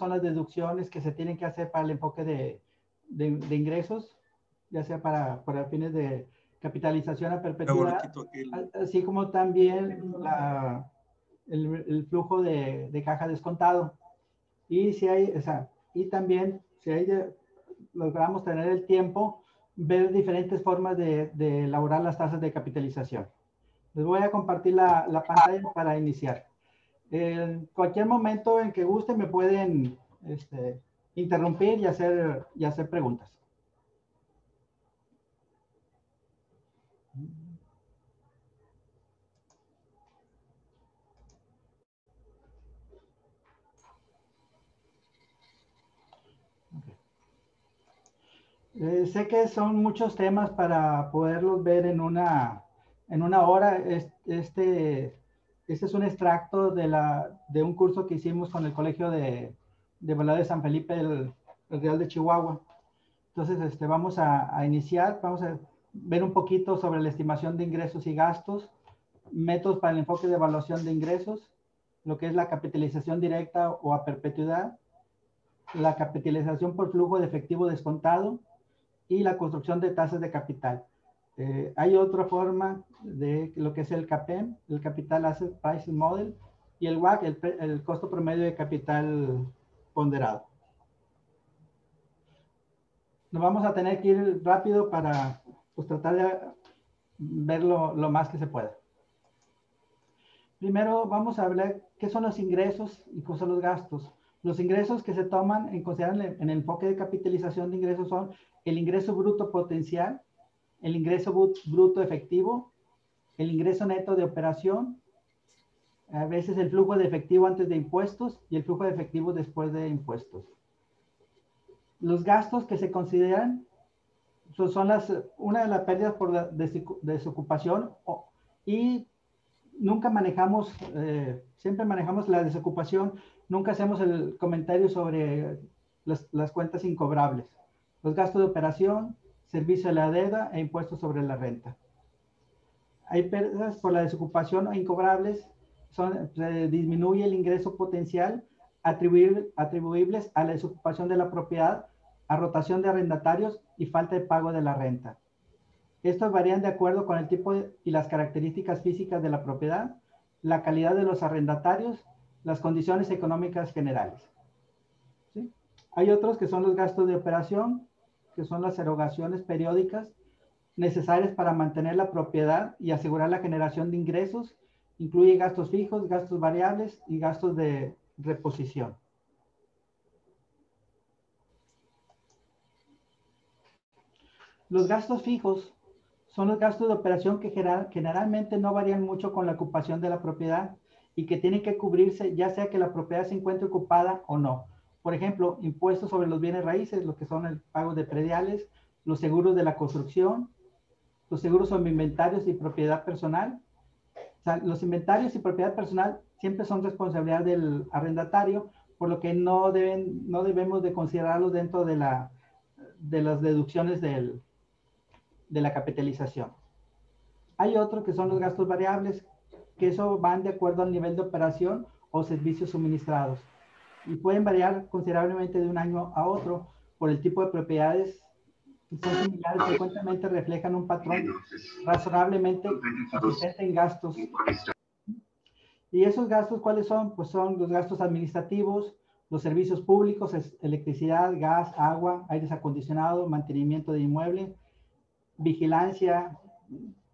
son las deducciones que se tienen que hacer para el enfoque de ingresos, ya sea para fines de capitalización a perpetuidad, así como también el flujo de caja descontado. Y si hay, o sea, y también si hay logramos tener el tiempo, ver diferentes formas de elaborar las tasas de capitalización. Les voy a compartir la pantalla para iniciar. En cualquier momento en que guste me pueden interrumpir y hacer preguntas. Sé que son muchos temas para poderlos ver en una hora. Este es un extracto de un curso que hicimos con el Colegio de Evaluadores de San Felipe, el Real de Chihuahua. Entonces, vamos a iniciar, vamos a ver un poquito sobre la estimación de ingresos y gastos, métodos para el enfoque de evaluación de ingresos, lo que es la capitalización directa o a perpetuidad, la capitalización por flujo de efectivo descontado y la construcción de tasas de capital. Hay otra forma de lo que es el CAPM, el Capital Asset Pricing Model, y el WACC, el costo promedio de capital ponderado. Nos vamos a tener que ir rápido para pues, tratar de verlo lo más que se pueda. Primero vamos a hablar qué son los ingresos y qué son los gastos. Los ingresos que se toman en consideración en el enfoque de capitalización de ingresos son el ingreso bruto potencial, el ingreso bruto efectivo, el ingreso neto de operación, a veces el flujo de efectivo antes de impuestos y el flujo de efectivo después de impuestos. Los gastos que se consideran son una de las pérdidas por la desocupación y nunca manejamos, siempre manejamos la desocupación, nunca hacemos el comentario sobre las cuentas incobrables, los gastos de operación, servicio de la deuda e impuestos sobre la renta. Hay pérdidas por la desocupación o incobrables, disminuye el ingreso potencial atribuibles a la desocupación de la propiedad, a rotación de arrendatarios y falta de pago de la renta. Estos varían de acuerdo con el tipo y las características físicas de la propiedad, la calidad de los arrendatarios, las condiciones económicas generales. ¿Sí? Hay otros que son los gastos de operación, que son las erogaciones periódicas necesarias para mantener la propiedad y asegurar la generación de ingresos. Incluye gastos fijos, gastos variables y gastos de reposición. Los gastos fijos son los gastos de operación que generalmente no varían mucho con la ocupación de la propiedad y que tienen que cubrirse ya sea que la propiedad se encuentre ocupada o no. Por ejemplo, impuestos sobre los bienes raíces, lo que son el pago de prediales, los seguros de la construcción, los seguros sobre inventarios y propiedad personal. O sea, los inventarios y propiedad personal siempre son responsabilidad del arrendatario, por lo que no debemos de considerarlos dentro de las deducciones de la capitalización. Hay otros que son los gastos variables, que eso van de acuerdo al nivel de operación o servicios suministrados y pueden variar considerablemente de un año a otro por el tipo de propiedades que son similares, frecuentemente reflejan un patrón razonablemente consistente en gastos. ¿Y esos gastos cuáles son? Pues son los gastos administrativos, los servicios públicos, electricidad, gas, agua, aire acondicionado, mantenimiento de inmueble, vigilancia,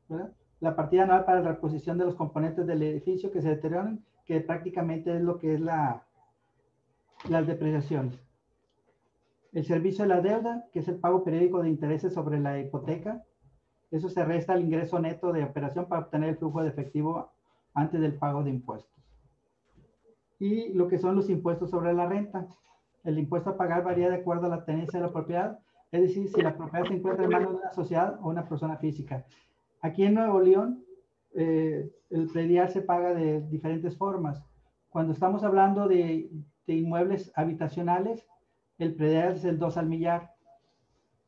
¿verdad? La partida anual para la reposición de los componentes del edificio que se deterioran, que prácticamente es lo que es las depreciaciones. El servicio de la deuda, que es el pago periódico de intereses sobre la hipoteca. Eso se resta al ingreso neto de operación para obtener el flujo de efectivo antes del pago de impuestos. Y lo que son los impuestos sobre la renta. El impuesto a pagar varía de acuerdo a la tenencia de la propiedad, es decir, si la propiedad se encuentra en manos de una sociedad o una persona física. Aquí en Nuevo León, el predial se paga de diferentes formas. Cuando estamos hablando de inmuebles habitacionales, el predial es el 2 al millar.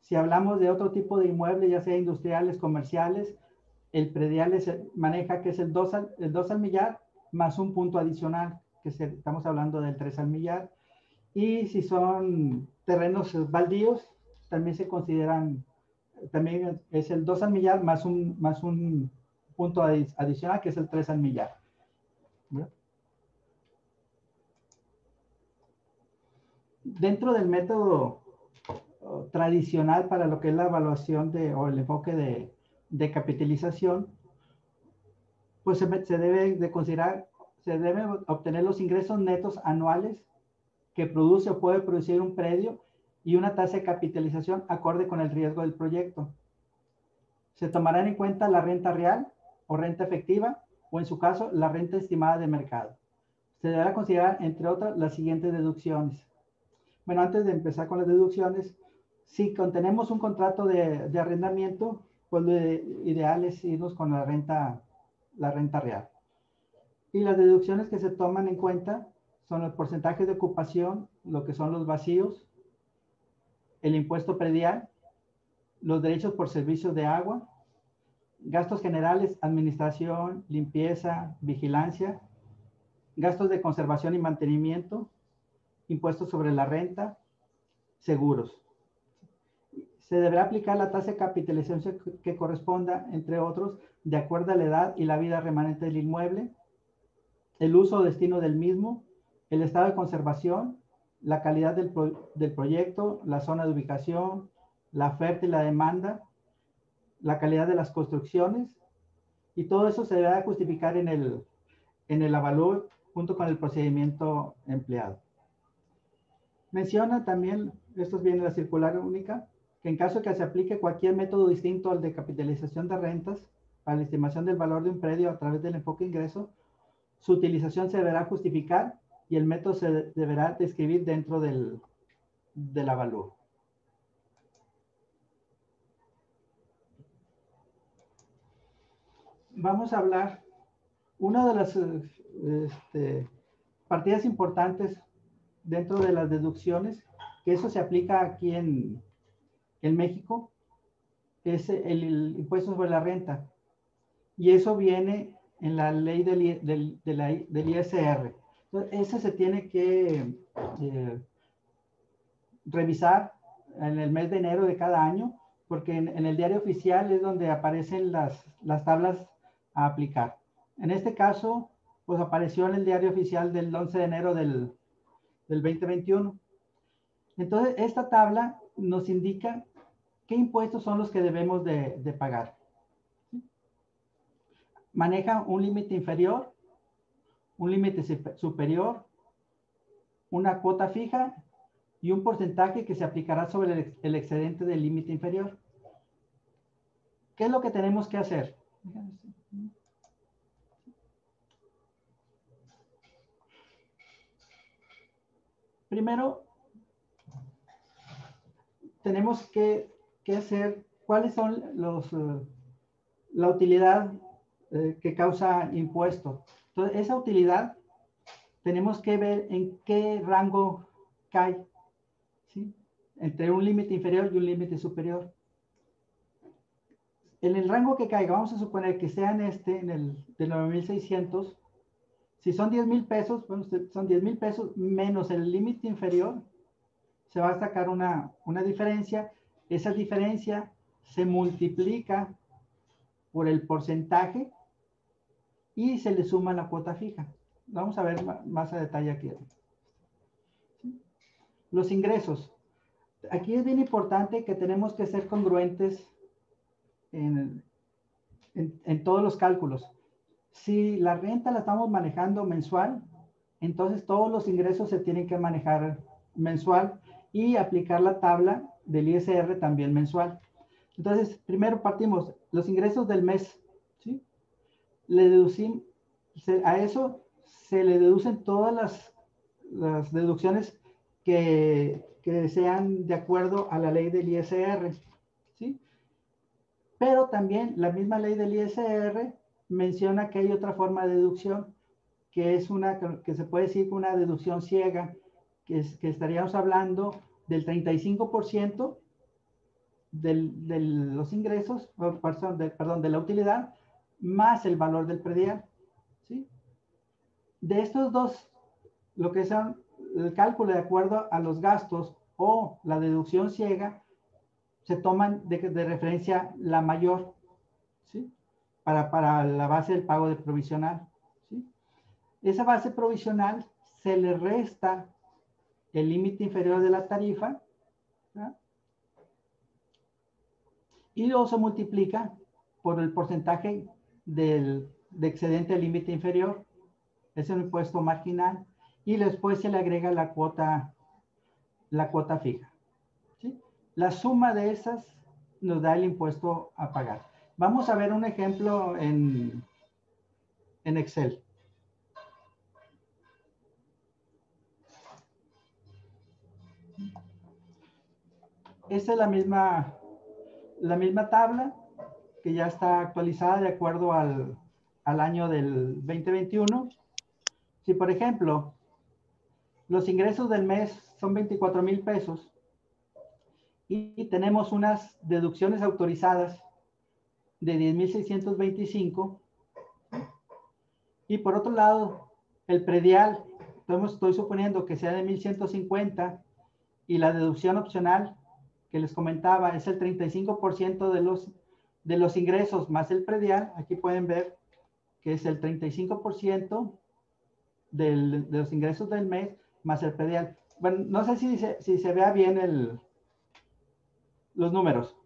Si hablamos de otro tipo de inmuebles, ya sea industriales, comerciales, el predial maneja que es el 2 al millar más un punto adicional, que estamos hablando del 3 al millar. Y si son terrenos baldíos, también se consideran, también es el 2 al millar más un punto adicional, que es el 3 al millar. ¿Verdad? Dentro del método tradicional para lo que es la evaluación o el enfoque de capitalización, pues se debe de considerar, se deben obtener los ingresos netos anuales que produce o puede producir un predio y una tasa de capitalización acorde con el riesgo del proyecto. Se tomarán en cuenta la renta real o renta efectiva o en su caso la renta estimada de mercado. Se deberá considerar, entre otras, las siguientes deducciones. Bueno, antes de empezar con las deducciones, si tenemos un contrato de arrendamiento, pues lo ideal es irnos con la renta real. Y las deducciones que se toman en cuenta son los porcentajes de ocupación, lo que son los vacíos, el impuesto predial, los derechos por servicios de agua, gastos generales, administración, limpieza, vigilancia, gastos de conservación y mantenimiento, impuestos sobre la renta, seguros. Se deberá aplicar la tasa de capitalización que corresponda, entre otros, de acuerdo a la edad y la vida remanente del inmueble, el uso o destino del mismo, el estado de conservación, la calidad del proyecto, la zona de ubicación, la oferta y la demanda, la calidad de las construcciones, y todo eso se deberá justificar en el avalúo junto con el procedimiento empleado. Menciona también, esto viene en la circular única, que en caso de que se aplique cualquier método distinto al de capitalización de rentas para la estimación del valor de un predio a través del enfoque ingreso, su utilización se deberá justificar y el método se deberá describir dentro del avalúo. Vamos a hablar, una de las partidas importantes dentro de las deducciones, que eso se aplica aquí en México, es el impuesto sobre la renta. Y eso viene en la ley del ISR. Entonces, ese se tiene que revisar en el mes de enero de cada año, porque en el diario oficial es donde aparecen las tablas a aplicar. En este caso, pues apareció en el diario oficial del 11 de enero del 2021. Entonces, esta tabla nos indica qué impuestos son los que debemos de pagar. Maneja un límite inferior, un límite superior, una cuota fija y un porcentaje que se aplicará sobre el excedente del límite inferior. ¿Qué es lo que tenemos que hacer? Primero, tenemos que hacer cuáles son la utilidad que causa impuesto. Entonces, esa utilidad tenemos que ver en qué rango cae, ¿sí? Entre un límite inferior y un límite superior. En el rango que caiga, vamos a suponer que sea en el de 9,600. Si son 10,000 pesos, bueno, son 10,000 pesos menos el límite inferior, se va a sacar una diferencia. Esa diferencia se multiplica por el porcentaje y se le suma la cuota fija. Vamos a ver más a detalle aquí. Los ingresos. Aquí es bien importante que tenemos que ser congruentes en todos los cálculos. Si la renta la estamos manejando mensual, entonces todos los ingresos se tienen que manejar mensual y aplicar la tabla del ISR también mensual. Entonces, primero partimos los ingresos del mes, ¿sí? Le deducimos, a eso se le deducen todas las deducciones que sean de acuerdo a la ley del ISR, ¿sí? Pero también la misma ley del ISR menciona que hay otra forma de deducción, que es que se puede decir una deducción ciega, que estaríamos hablando del 35% de los ingresos, perdón, de la utilidad, más el valor del predial, ¿sí? De estos dos, lo que son el cálculo de acuerdo a los gastos o la deducción ciega, se toman de referencia la mayor, ¿sí? Para la base del pago de provisional, ¿sí? Esa base provisional se le resta el límite inferior de la tarifa, ¿sí? Y luego se multiplica por el porcentaje de excedente del límite inferior. Es un impuesto marginal. Y después se le agrega la cuota fija, ¿sí? La suma de esas nos da el impuesto a pagar. Vamos a ver un ejemplo en Excel. Esta es la misma tabla que ya está actualizada de acuerdo al año del 2021. Si, por ejemplo, los ingresos del mes son 24,000 pesos y tenemos unas deducciones autorizadas de 10,625, y por otro lado, el predial, estoy suponiendo que sea de 1,150, y la deducción opcional que les comentaba es el 35% de los ingresos más el predial. Aquí pueden ver que es el 35% de los ingresos del mes más el predial. Bueno, no sé si se vea bien los números.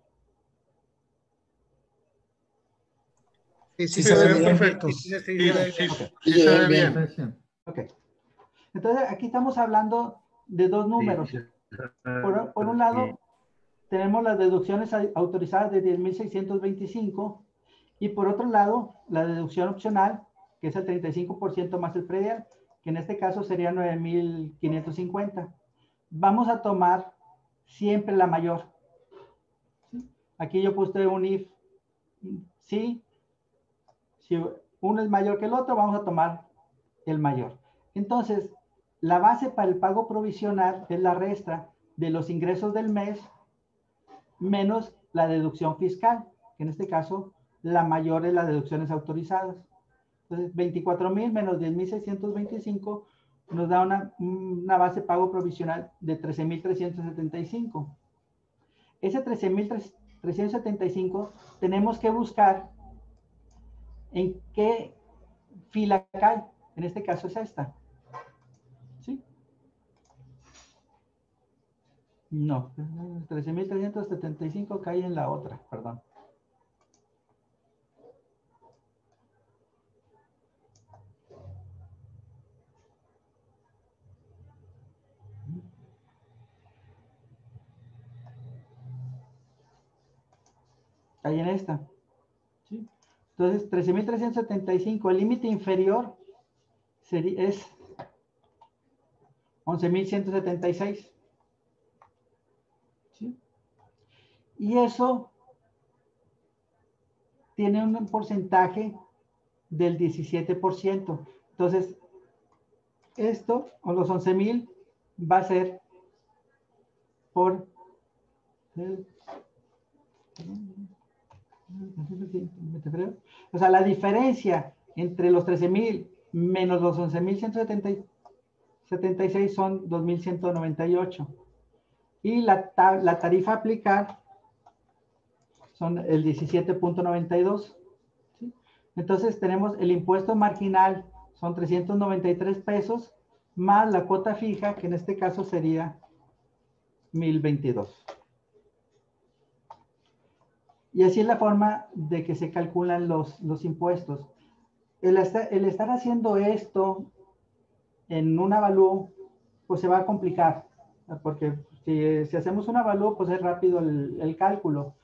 Sí, se ve perfecto. Sí, Sí, se ve bien. Ok. Entonces, aquí estamos hablando de dos números. Por un lado, tenemos las deducciones autorizadas de 10,625, y por otro lado, la deducción opcional, que es el 35% más el predial, que en este caso sería 9,550. Vamos a tomar siempre la mayor, ¿sí? Aquí yo puse un if, sí. Si uno es mayor que el otro, vamos a tomar el mayor. Entonces, la base para el pago provisional es la resta de los ingresos del mes menos la deducción fiscal, que en este caso la mayor es las deducciones autorizadas. Entonces, 24,000 menos 10,625 nos da una base de pago provisional de 13,375. Ese 13,375 tenemos que buscar en qué fila cae. En este caso es esta, ¿sí? No, 13,375 cae en la otra, perdón. Cae en esta, ¿sí? Entonces, 13,375, el límite inferior es 11,176. ¿Sí? Y eso tiene un porcentaje del 17%. Entonces, esto, o los 11,000, va a ser por... O sea, la diferencia entre los 13,000 menos los 11,176 son 2,198. Y la tarifa a aplicar son el 17.92. ¿Sí? Entonces tenemos el impuesto marginal, son 393 pesos, más la cuota fija, que en este caso sería 1,022. Y así es la forma de que se calculan los impuestos. El estar haciendo esto en un avalúo, pues se va a complicar, porque si hacemos un avalúo, pues es rápido el cálculo,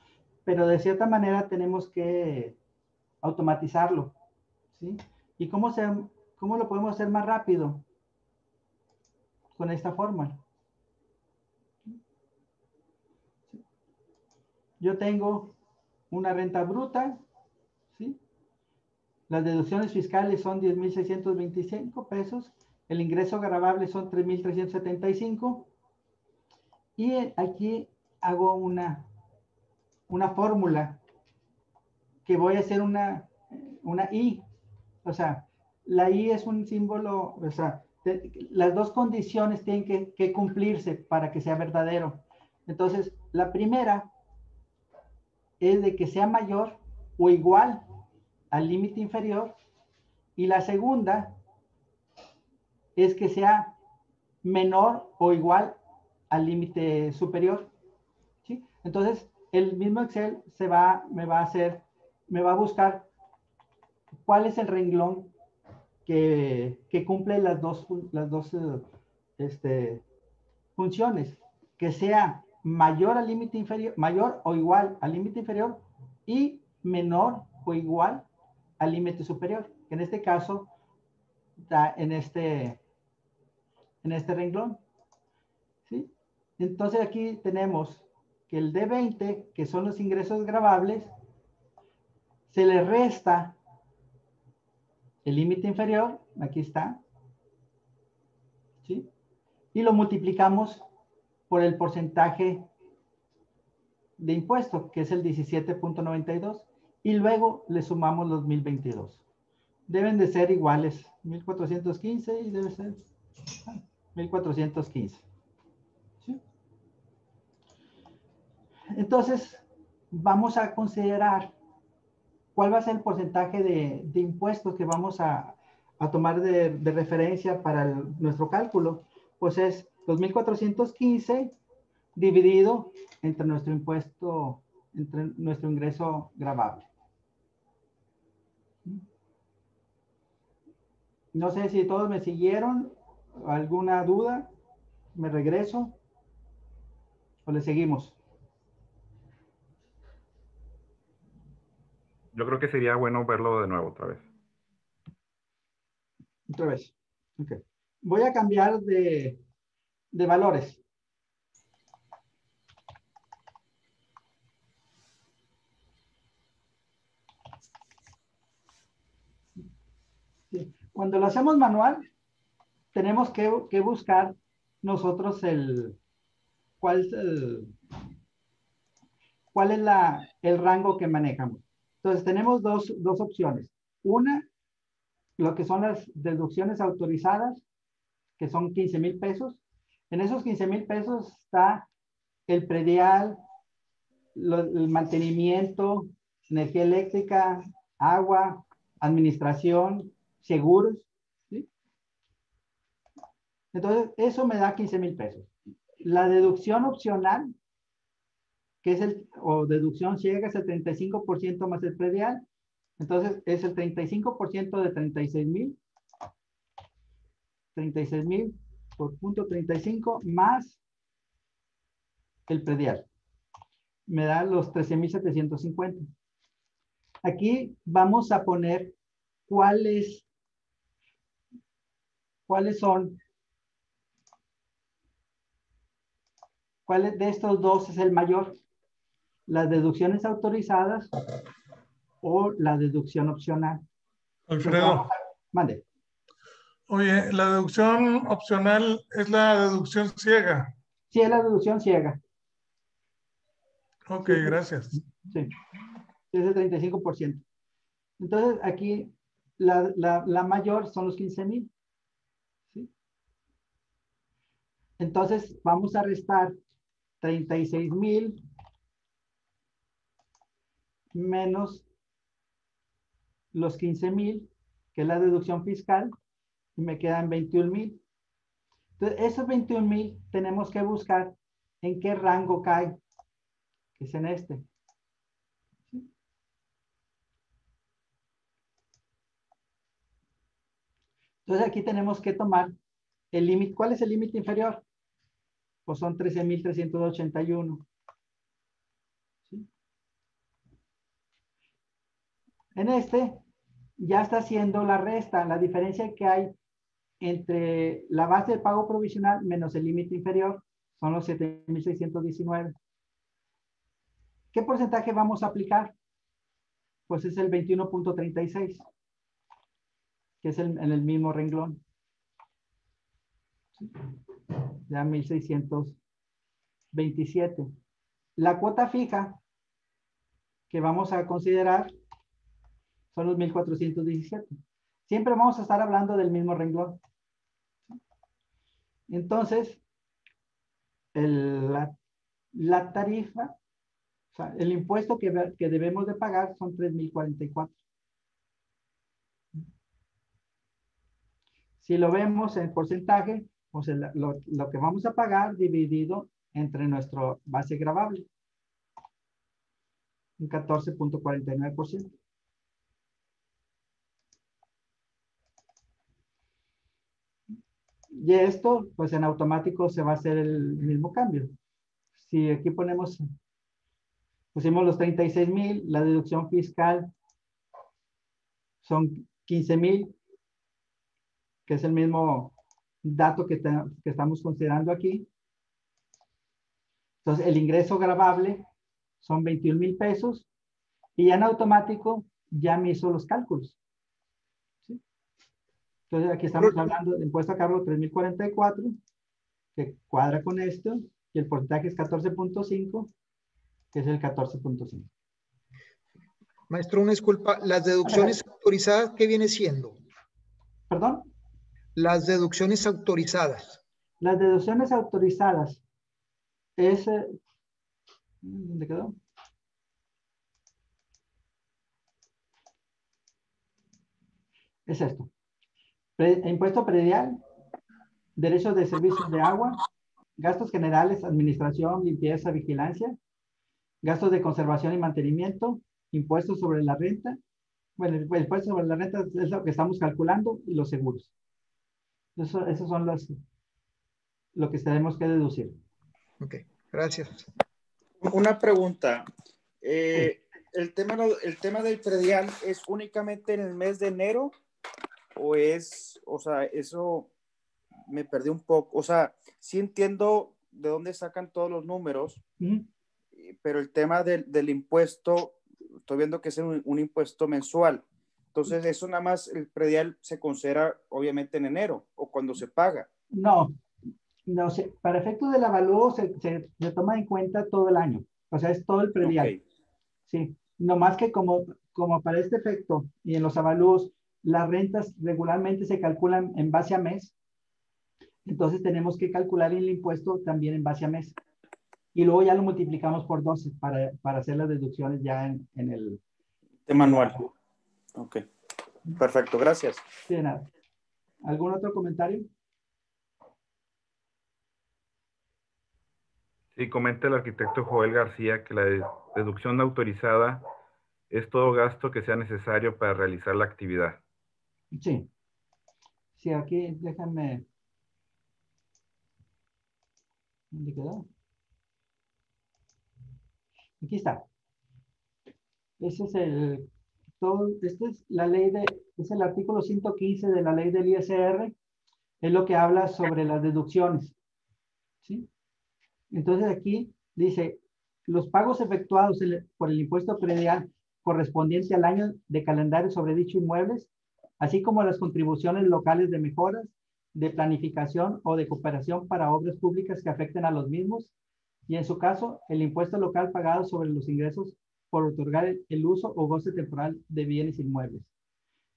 pero de cierta manera tenemos que automatizarlo, ¿sí? ¿Y cómo lo podemos hacer más rápido? Con esta fórmula. Yo tengo una renta bruta, ¿sí? Las deducciones fiscales son 10,625 pesos, el ingreso gravable son 3,375, y aquí hago una fórmula que voy a hacer una I. O sea, la I es un símbolo, o sea, las dos condiciones tienen que cumplirse para que sea verdadero. Entonces, la primera es de que sea mayor o igual al límite inferior, y la segunda es que sea menor o igual al límite superior. ¿Sí? Entonces, el mismo Excel me va a buscar cuál es el renglón que cumple las dos funciones, que sea mayor al límite inferior, mayor o igual al límite inferior y menor o igual al límite superior, que en este caso está en este renglón. ¿Sí? Entonces aquí tenemos que el D20, que son los ingresos gravables, se le resta el límite inferior, aquí está, ¿sí? Y lo multiplicamos por el porcentaje de impuesto, que es el 17.92, y luego le sumamos los 1022. Deben de ser iguales, 1415 y debe ser 1415. ¿Sí? Entonces, vamos a considerar cuál va a ser el porcentaje de impuestos que vamos a tomar de referencia para nuestro cálculo. Pues es 2.415 dividido entre nuestro impuesto, entre nuestro ingreso gravable. No sé si todos me siguieron. ¿Alguna duda? ¿Me regreso? ¿O le seguimos? Yo creo que sería bueno verlo de nuevo otra vez. Otra vez. Ok. Voy a cambiar de valores. Sí. Cuando lo hacemos manual, tenemos que buscar nosotros cuál es el rango que manejamos. Entonces, tenemos dos opciones. Una, lo que son las deducciones autorizadas, que son 15,000 pesos. En esos 15,000 pesos está el predial, el mantenimiento, energía eléctrica, agua, administración, seguros. ¿Sí? Entonces, eso me da 15,000 pesos. La deducción opcional, que es o deducción ciega, es el 35% más el predial. Entonces, es el 35% de 36,000. 36,000 por punto 35 más el predial. Me da los 13,750. Aquí vamos a poner cuáles de estos dos es el mayor. Las deducciones autorizadas o la deducción opcional. Alfredo. Mande. Oye, la deducción opcional es la deducción ciega. Sí, es la deducción ciega. Ok, sí, gracias. Sí, es el 35%. Entonces, aquí la mayor son los 15,000. ¿Sí? Entonces, vamos a restar 36,000 menos los 15,000, que es la deducción fiscal, y me quedan 21,000. Entonces, esos 21,000 tenemos que buscar en qué rango cae, que es en este. ¿Sí? Entonces, aquí tenemos que tomar el límite. ¿Cuál es el límite inferior? Pues son 13,381. ¿Sí? En este ya está haciendo la resta, la diferencia que hay entre la base de pago provisional menos el límite inferior son los 7,619. ¿Qué porcentaje vamos a aplicar? Pues es el 21.36, que es en el mismo renglón. ¿Sí? Ya 1,627. La cuota fija que vamos a considerar son los 1,417. Siempre vamos a estar hablando del mismo renglón. ¿Sí? Entonces, la tarifa, o sea, el impuesto que debemos de pagar son 3,044. Si lo vemos en porcentaje, pues lo que vamos a pagar dividido entre nuestro base gravable, un 14,49%. Y esto, pues en automático se va a hacer el mismo cambio. Si aquí pusimos los 36,000, la deducción fiscal son 15,000, que es el mismo dato que estamos considerando aquí. Entonces, el ingreso gravable son 21,000 pesos y ya en automático ya me hizo los cálculos. ¿Sí? Entonces, aquí estamos hablando de impuesto a cargo 3,044, que cuadra con esto, y el porcentaje es 14,5, que es el 14,5. Maestro, una disculpa, las deducciones autorizadas, ¿qué viene siendo? ¿Perdón? Las deducciones autorizadas. Las deducciones autorizadas es... ¿dónde quedó? Es esto. Impuesto predial, derechos de servicios de agua, gastos generales, administración, limpieza, vigilancia, gastos de conservación y mantenimiento, impuestos sobre la renta. Bueno, el impuesto sobre la renta es lo que estamos calculando, y los seguros. Esos son lo que tenemos que deducir. Ok, gracias. Una pregunta. Sí. ¿El tema del predial es únicamente en el mes de enero? O sea, eso me perdí un poco. O sea, sí entiendo de dónde sacan todos los números, pero el tema del impuesto, estoy viendo que es un impuesto mensual. Entonces, eso nada más, el predial se considera obviamente en enero o cuando se paga. No, para efectos del avalúo se toma en cuenta todo el año. O sea, es todo el predial. Okay. Sí, no más que como para este efecto y en los avalúos, las rentas regularmente se calculan en base a mes. Entonces tenemos que calcular el impuesto también en base a mes. Y luego ya lo multiplicamos por 12 para hacer las deducciones ya en el... manual. Ok. Perfecto, gracias. Sí, de nada. ¿Algún otro comentario? Sí, comenta el arquitecto Joel García que la deducción autorizada es todo gasto que sea necesario para realizar la actividad. Sí. Sí, aquí déjame... ¿Dónde quedó? Aquí está. Ese es la ley es el artículo 115 de la ley del ISR, es lo que habla sobre las deducciones. ¿Sí? Entonces aquí dice, los pagos efectuados por el impuesto predial correspondiente al año de calendario sobre dicho inmuebles, así como las contribuciones locales de mejoras, de planificación o de cooperación para obras públicas que afecten a los mismos, y en su caso, el impuesto local pagado sobre los ingresos por otorgar el uso o goce temporal de bienes inmuebles.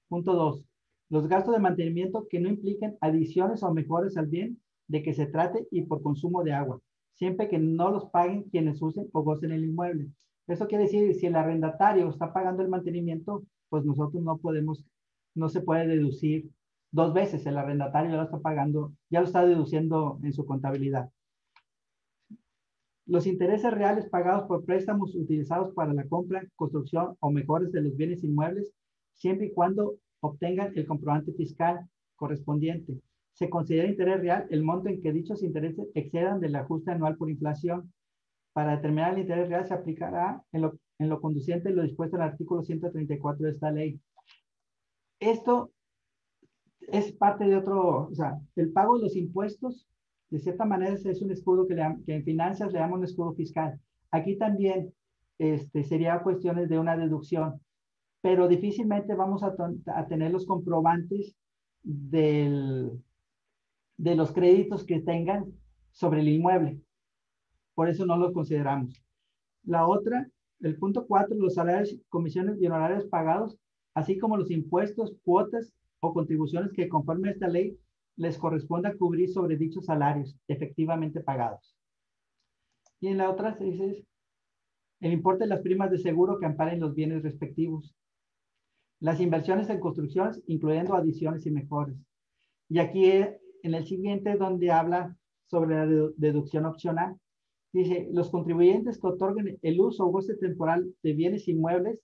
Punto 2. Los gastos de mantenimiento que no impliquen adiciones o mejoras al bien de que se trate y por consumo de agua, siempre que no los paguen quienes usen o gocen el inmueble. Eso quiere decir, si el arrendatario está pagando el mantenimiento, pues nosotros no se puede deducir dos veces. El arrendatario ya lo está pagando, ya lo está deduciendo en su contabilidad. Los intereses reales pagados por préstamos utilizados para la compra, construcción o mejoras de los bienes inmuebles, siempre y cuando obtengan el comprobante fiscal correspondiente. Se considera interés real el monto en que dichos intereses excedan del ajuste anual por inflación. Para determinar el interés real se aplicará en lo conduciente lo dispuesto en el artículo 134 de esta ley. Esto es parte de otro, o sea, el pago de los impuestos, de cierta manera es un escudo que en finanzas le llaman un escudo fiscal. Aquí también sería cuestiones de una deducción, pero difícilmente vamos a tener los comprobantes de los créditos que tengan sobre el inmueble. Por eso no los consideramos. La otra, el punto 4, los salarios, comisiones y honorarios pagados, así como los impuestos, cuotas o contribuciones que conforme a esta ley les corresponda cubrir sobre dichos salarios efectivamente pagados. Y en la otra se dice el importe de las primas de seguro que amparen los bienes respectivos. Las inversiones en construcciones, incluyendo adiciones y mejores. Y aquí en el siguiente, donde habla sobre la deducción opcional, dice, los contribuyentes que otorguen el uso o goce temporal de bienes inmuebles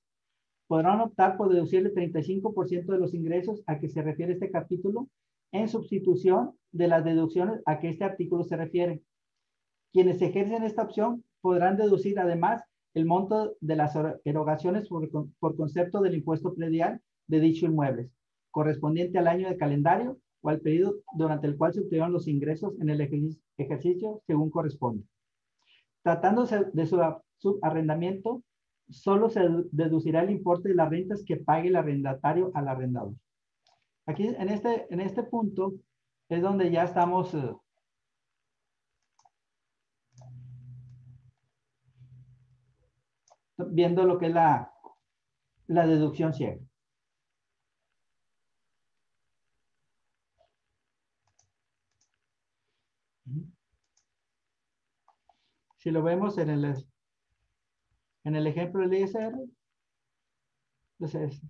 podrán optar por deducir el 35% de los ingresos a que se refiere este capítulo en sustitución de las deducciones a que este artículo se refiere. Quienes ejercen esta opción podrán deducir además el monto de las erogaciones por concepto del impuesto predial de dicho inmueble, correspondiente al año de calendario o al periodo durante el cual se obtuvieron los ingresos en el ejercicio según corresponde. Tratándose de su arrendamiento, solo se deducirá el importe de las rentas que pague el arrendatario al arrendador. Aquí en este punto es donde ya estamos viendo lo que es la deducción ciega. Si lo vemos en el ejemplo del ISR, pues es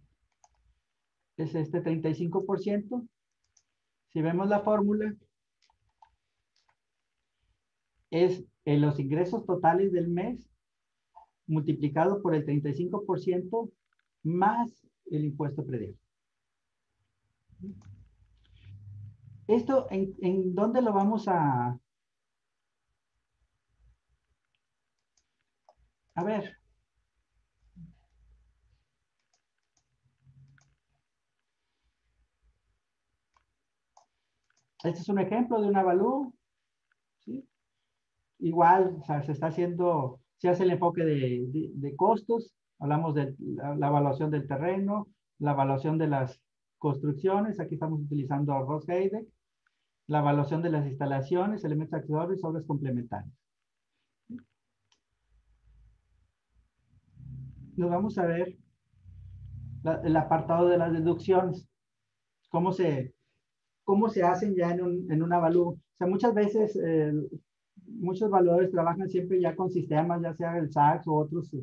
este 35%. Si vemos la fórmula, es en los ingresos totales del mes multiplicado por el 35% más el impuesto predial. Esto, ¿en dónde lo vamos a ver? Este es un ejemplo de un avalúo, ¿sí? Igual, o sea, se hace el enfoque de costos, hablamos de la evaluación del terreno, la evaluación de las construcciones, aquí estamos utilizando Ross-Heideck, la evaluación de las instalaciones, elementos accesorios, obras complementarias. Nos vamos a ver el apartado de las deducciones, cómo se hacen ya en un avalúo. O sea, muchas veces muchos evaluadores trabajan siempre ya con sistemas, ya sea el SACS o otros,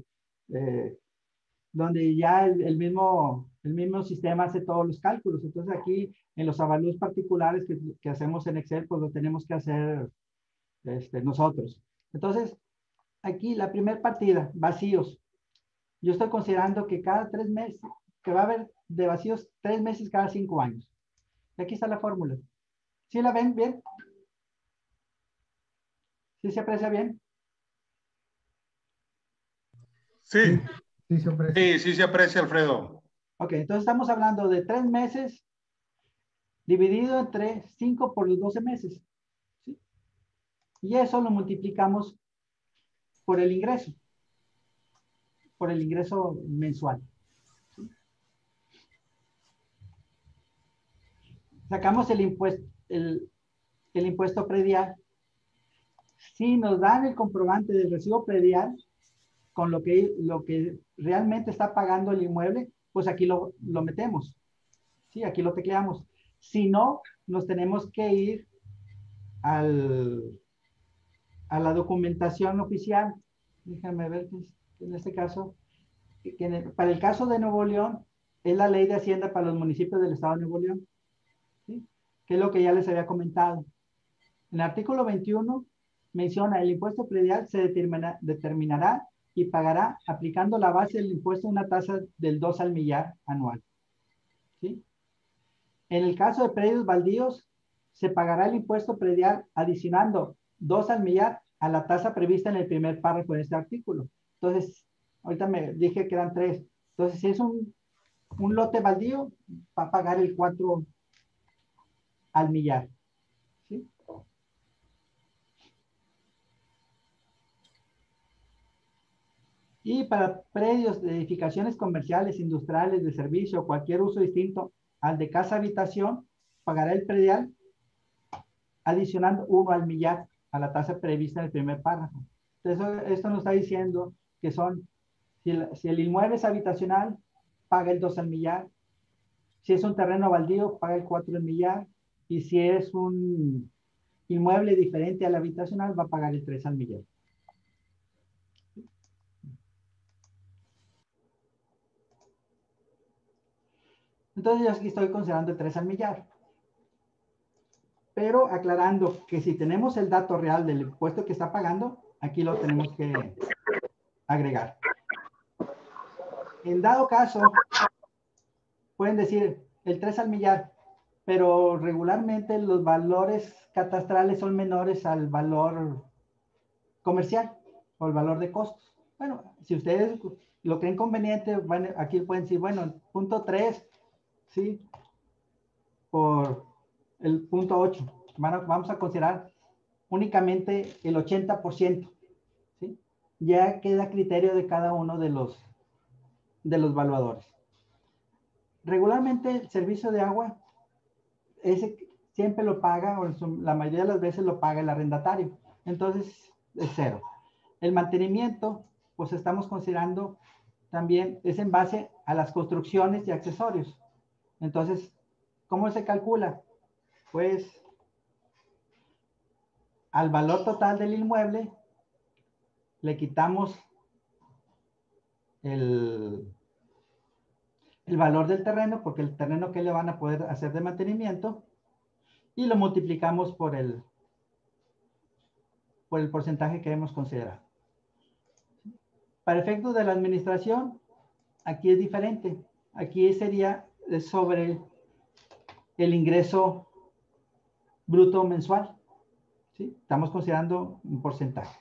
donde ya el mismo sistema hace todos los cálculos. Entonces aquí en los avalúos particulares que hacemos en Excel, pues lo tenemos que hacer nosotros. Entonces, aquí la primera partida, vacíos. Yo estoy considerando que cada 3 meses, que va a haber de vacíos 3 meses cada 5 años. Y aquí está la fórmula. ¿Sí la ven bien? ¿Sí se aprecia bien? Sí, Sí, se aprecia. sí se aprecia, Alfredo. Ok, entonces estamos hablando de 3 meses dividido entre 5 por los 12 meses. ¿Sí? Y eso lo multiplicamos por el ingreso mensual. ¿Sí? Sacamos el impuesto predial. Si nos dan el comprobante del recibo predial con lo que realmente está pagando el inmueble, pues aquí lo metemos. Sí, aquí lo tecleamos. Si no, nos tenemos que ir a la documentación oficial. Déjame ver, en este caso, para el caso de Nuevo León, es la ley de Hacienda para los municipios del estado de Nuevo León, ¿sí? Que es lo que ya les había comentado. En el artículo 21 menciona el impuesto predial se determinará y pagará aplicando la base del impuesto una tasa del 2 al millar anual. ¿Sí? En el caso de predios baldíos, se pagará el impuesto predial adicionando 2 al millar a la tasa prevista en el primer párrafo de este artículo. Entonces, ahorita me dije que eran 3. Entonces, si es un lote baldío, va a pagar el 4 al millar. ¿Sí? Y para predios de edificaciones comerciales, industriales, de servicio o cualquier uso distinto al de casa habitación, pagará el predial adicionando 1 al millar a la tasa prevista en el primer párrafo. Entonces, esto nos está diciendo que si el inmueble es habitacional, paga el 2 al millar. Si es un terreno baldío, paga el 4 al millar. Y si es un inmueble diferente al habitacional, va a pagar el 3 al millar. Entonces yo aquí estoy considerando el 3 al millar. Pero aclarando que si tenemos el dato real del impuesto que está pagando, aquí lo tenemos que agregar. En dado caso, pueden decir el 3 al millar, pero regularmente los valores catastrales son menores al valor comercial o el valor de costos. Bueno, si ustedes lo creen conveniente, bueno, aquí pueden decir, bueno, punto 3, ¿sí? Por el punto 8. Vamos a considerar únicamente el 80%, ¿sí? Ya queda a criterio de cada uno de los valuadores. Regularmente el servicio de agua, ese siempre lo paga, o la mayoría de las veces lo paga el arrendatario. Entonces, es cero. El mantenimiento, pues estamos considerando también, es en base a las construcciones y accesorios. Entonces, ¿cómo se calcula? Pues, al valor total del inmueble, le quitamos el valor del terreno, porque el terreno que le van a poder hacer de mantenimiento, y lo multiplicamos por el porcentaje que hemos considerado. Para efectos de la administración, aquí es diferente. Aquí sería sobre el ingreso bruto mensual, ¿sí? Estamos considerando un porcentaje.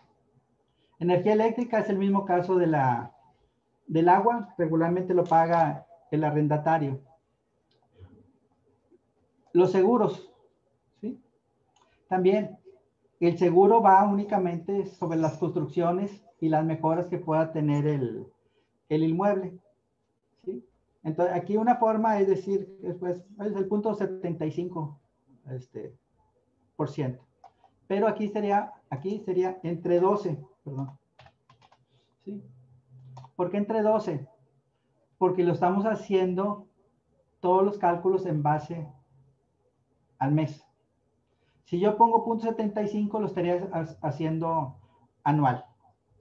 Energía eléctrica es el mismo caso del agua, regularmente lo paga el arrendatario. Los seguros, ¿sí? También el seguro va únicamente sobre las construcciones y las mejoras que pueda tener el inmueble, ¿sí? Entonces, aquí una forma es decir, pues, es el punto 75%. Pero aquí sería entre 12, perdón. ¿Sí? ¿Por qué entre 12? Porque lo estamos haciendo todos los cálculos en base al mes. Si yo pongo punto 75, lo estaría haciendo anual.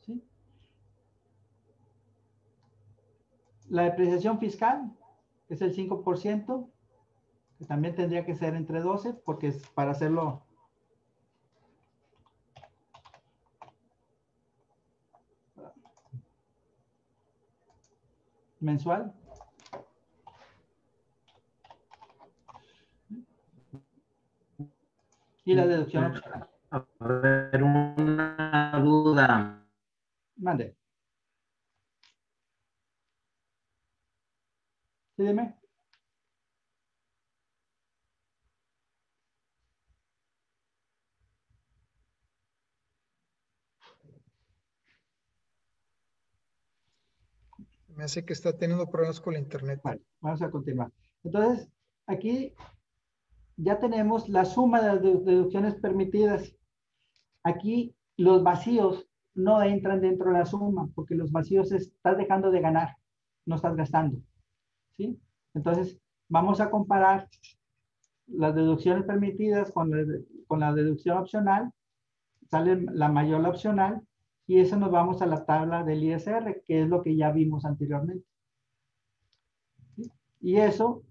¿Sí? La depreciación fiscal es el 5%, que también tendría que ser entre 12, porque es para hacerlo mensual. Y la deducción opcional. A ver, una duda. Mande. Sí, dime. Me hace que está teniendo problemas con la internet. Vale, vamos a continuar. Entonces, aquí ya tenemos la suma de las deducciones permitidas. Aquí los vacíos no entran dentro de la suma, porque los vacíos estás dejando de ganar, no estás gastando. ¿Sí? Entonces, vamos a comparar las deducciones permitidas con la deducción opcional. Sale la mayor la opcional, y eso nos vamos a la tabla del ISR, que es lo que ya vimos anteriormente. ¿Sí? Y eso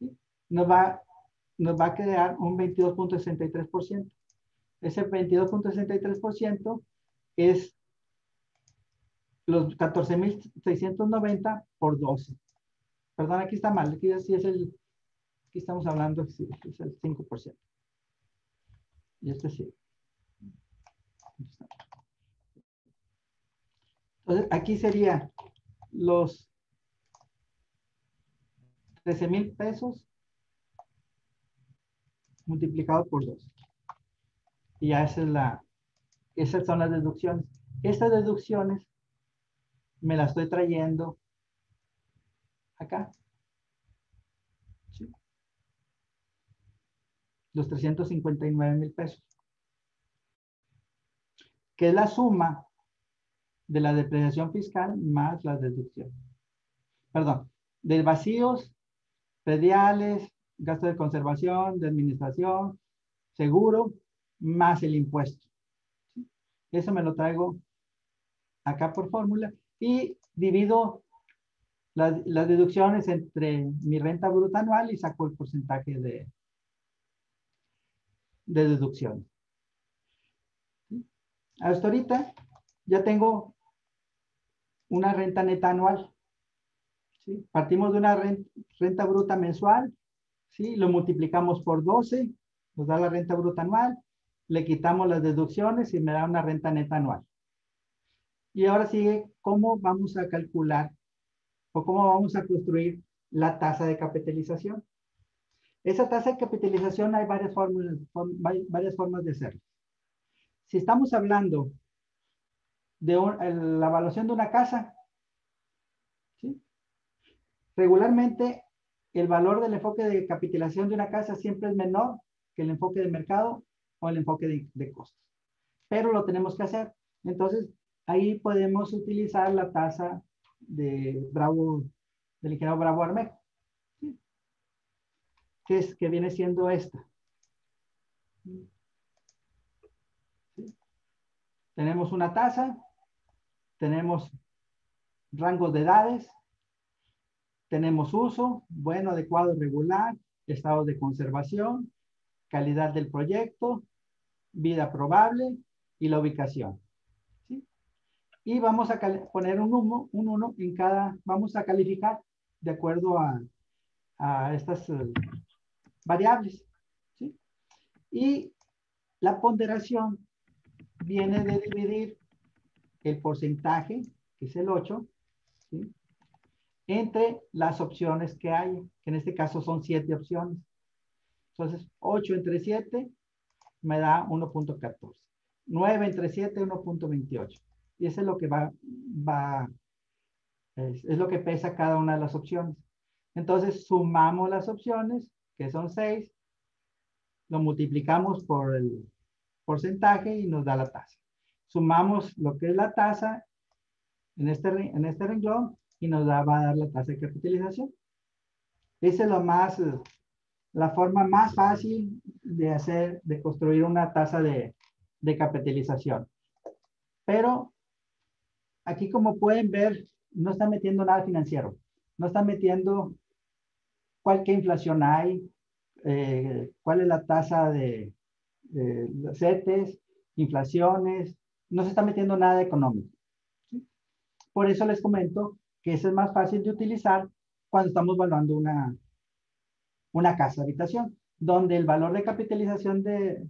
¿sí? nos va a quedar un 22.63%. Ese 22.63% es los 14,690 por 12. Perdón, aquí está mal. Aquí sí es aquí estamos hablando, sí, es el 5%. Y este sí. Entonces, aquí sería los 13,000 pesos multiplicado por 2. Y ya esas son las deducciones. Estas deducciones me las estoy trayendo acá. ¿Sí? Los 359,000 pesos. Que es la suma de la depreciación fiscal más las deducciones. Perdón, de vacíos prediales, gasto de conservación, de administración, seguro, más el impuesto. ¿Sí? Eso me lo traigo acá por fórmula y divido las deducciones entre mi renta bruta anual y saco el porcentaje de deducción. ¿Sí? Hasta ahorita ya tengo una renta neta anual. ¿Sí? Partimos de una renta bruta mensual, ¿sí? Lo multiplicamos por 12, nos da la renta bruta anual, le quitamos las deducciones y me da una renta neta anual. Y ahora sigue cómo vamos a calcular o cómo vamos a construir la tasa de capitalización. Esa tasa de capitalización hay varias formas de hacerlo. Si estamos hablando de la evaluación de una casa, ¿sí? Regularmente el valor del enfoque de capitalización de una casa siempre es menor que el enfoque de mercado o el enfoque de costos. Pero lo tenemos que hacer. Entonces, ahí podemos utilizar la tasa de del ingeniero Bravo Armejo, ¿sí? Que viene siendo esta. ¿Sí? Tenemos una tasa, tenemos rangos de edades, tenemos uso, bueno, adecuado, regular, estados de conservación, calidad del proyecto, vida probable y la ubicación. ¿Sí? Y vamos a poner un 1 en cada, vamos a calificar de acuerdo a estas variables. ¿Sí? Y la ponderación viene de dividir el porcentaje, que es el 8, ¿sí? Entre las opciones que hay, que en este caso son 7 opciones. Entonces, 8 entre 7 me da 1.14. 9 entre 7, 1.28. Y eso es lo que es lo que pesa cada una de las opciones. Entonces, sumamos las opciones, que son 6, lo multiplicamos por el porcentaje y nos da la tasa. Sumamos lo que es la tasa en este renglón y nos va a dar la tasa de capitalización. Esa es la forma más fácil de construir una tasa de capitalización. Pero aquí, como pueden ver, no está metiendo nada financiero. No está metiendo qué inflación hay, cuál es la tasa de CETES, inflaciones. No se está metiendo nada económico. ¿Sí? Por eso les comento que eso es más fácil de utilizar cuando estamos evaluando una casa habitación, donde el valor de capitalización de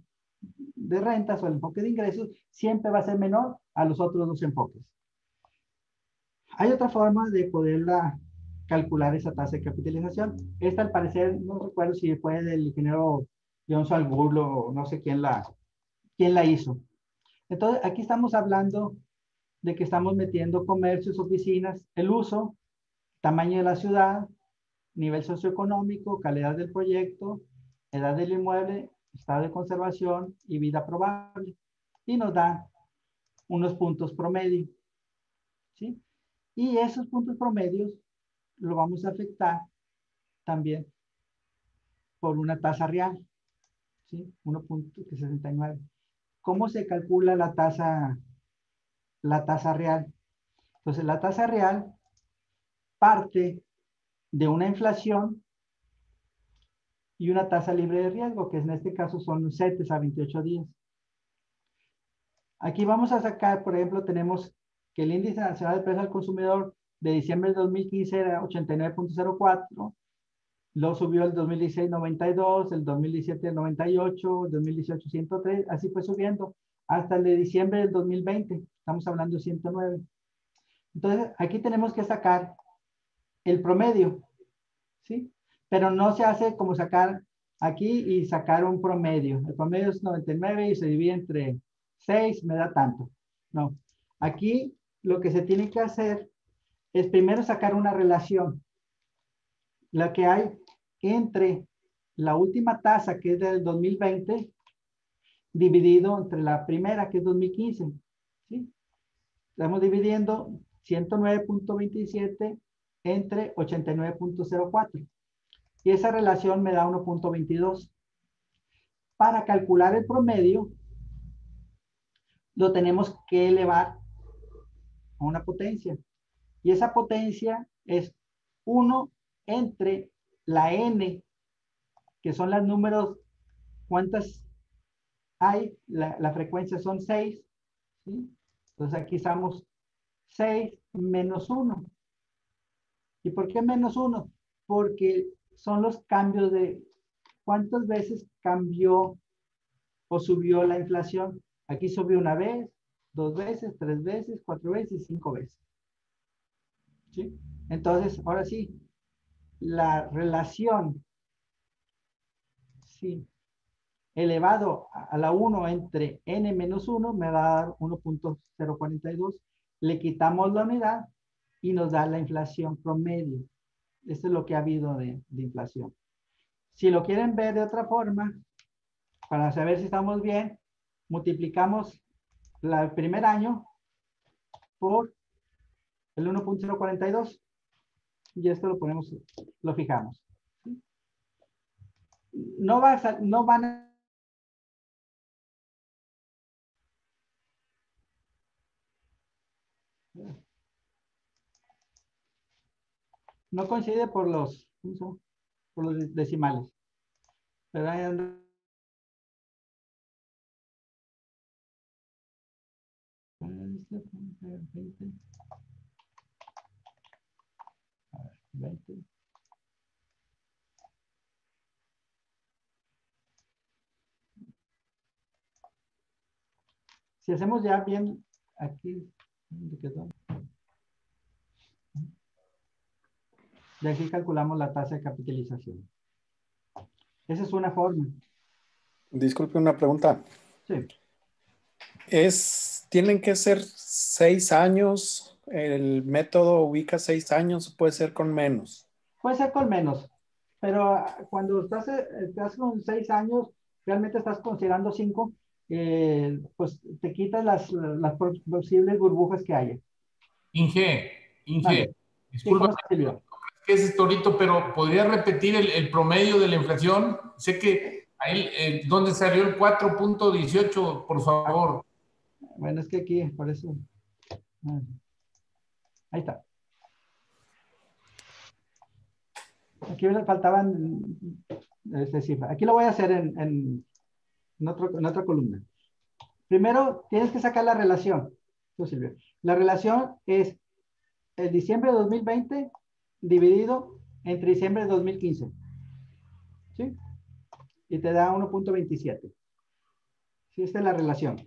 rentas o el enfoque de ingresos siempre va a ser menor a los otros dos enfoques. Hay otra forma de poderla calcular esa tasa de capitalización. Esta, al parecer, no recuerdo si fue del ingeniero John Salburlo o no sé quién la hizo. Entonces, aquí estamos hablando de que estamos metiendo comercios, oficinas, el uso, tamaño de la ciudad, nivel socioeconómico, calidad del proyecto, edad del inmueble, estado de conservación y vida probable. Y nos da unos puntos promedio. ¿Sí? Y esos puntos promedios lo vamos a afectar también por una tasa real. ¿Sí? 1.69. ¿Cómo se calcula la tasa real? Entonces, la tasa real parte de una inflación y una tasa libre de riesgo, que en este caso son CETES a 28 días. Aquí vamos a sacar, por ejemplo, tenemos que el índice nacional de precios al consumidor de diciembre del 2015 era 89.04, luego subió el 2016 92, el 2017 98, el 2018 103, así fue subiendo hasta el de diciembre del 2020, estamos hablando de 109. Entonces, aquí tenemos que sacar el promedio, ¿sí? Pero no se hace como sacar aquí y sacar un promedio. El promedio es 99 y se divide entre 6, me da tanto. No. Aquí lo que se tiene que hacer es primero sacar una relación. La que hay entre la última tasa, que es del 2020, dividido entre la primera, que es 2015. ¿Sí? Estamos dividiendo 109.27 entre 89.04. y esa relación me da 1.22. Para calcular el promedio, lo tenemos que elevar a una potencia. Y esa potencia es 1 entre la n, que son los números, ¿cuántas hay? La frecuencia son 6, ¿sí? Entonces aquí estamos 6 menos 1. ¿Y por qué menos 1? Porque son los cambios de cuántas veces cambió o subió la inflación. Aquí subió una vez, 2 veces, 3 veces, 4 veces, 5 veces. ¿Sí? Entonces, ahora sí, la relación, sí, elevado a la 1 entre n menos 1 me va a dar 1.042. Le quitamos la unidad y nos da la inflación promedio. Esto es lo que ha habido de inflación. Si lo quieren ver de otra forma, para saber si estamos bien, multiplicamos el primer año por el 1.042 y esto lo ponemos, lo fijamos. No van a... No coincide por los, por los decimales. Pero ahí anda. A ver, 20. Si hacemos ya bien aquí, ¿dónde quedó? Y aquí calculamos la tasa de capitalización. Esa es una forma. Disculpe una pregunta. Sí. ¿Tienen que ser 6 años? ¿El método ubica 6 años o puede ser con menos? Puede ser con menos, pero cuando estás con 6 años, realmente estás considerando 5, pues te quitas las posibles burbujas que haya. Inge, Vale. Sí, disculpa ¿cómo se escribió? que es Torito, pero ¿podría repetir el promedio de la inflación? Sé que ahí, ¿dónde salió el 4.18, por favor? Bueno, es que aquí, por eso. Ahí está. Aquí me faltaban cifras. Aquí lo voy a hacer en otra columna. Primero, tienes que sacar la relación. Silvia. La relación es el diciembre de 2020 dividido entre diciembre de 2015. ¿Sí? Y te da 1.27. ¿Sí? Esta es la relación.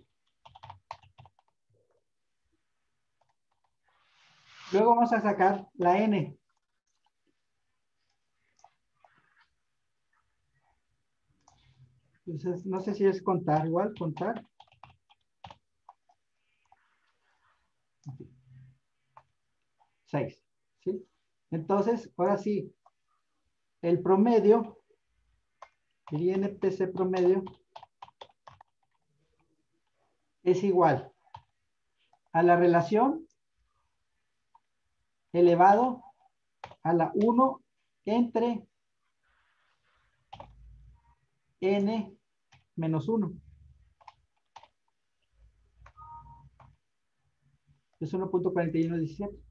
Luego vamos a sacar la N. Entonces, no sé si es contar igual, contar. 6. ¿Sí? Entonces, ahora sí, el promedio, el INPC promedio, es igual a la relación elevado a la 1 entre n menos 1. Es 1.4117.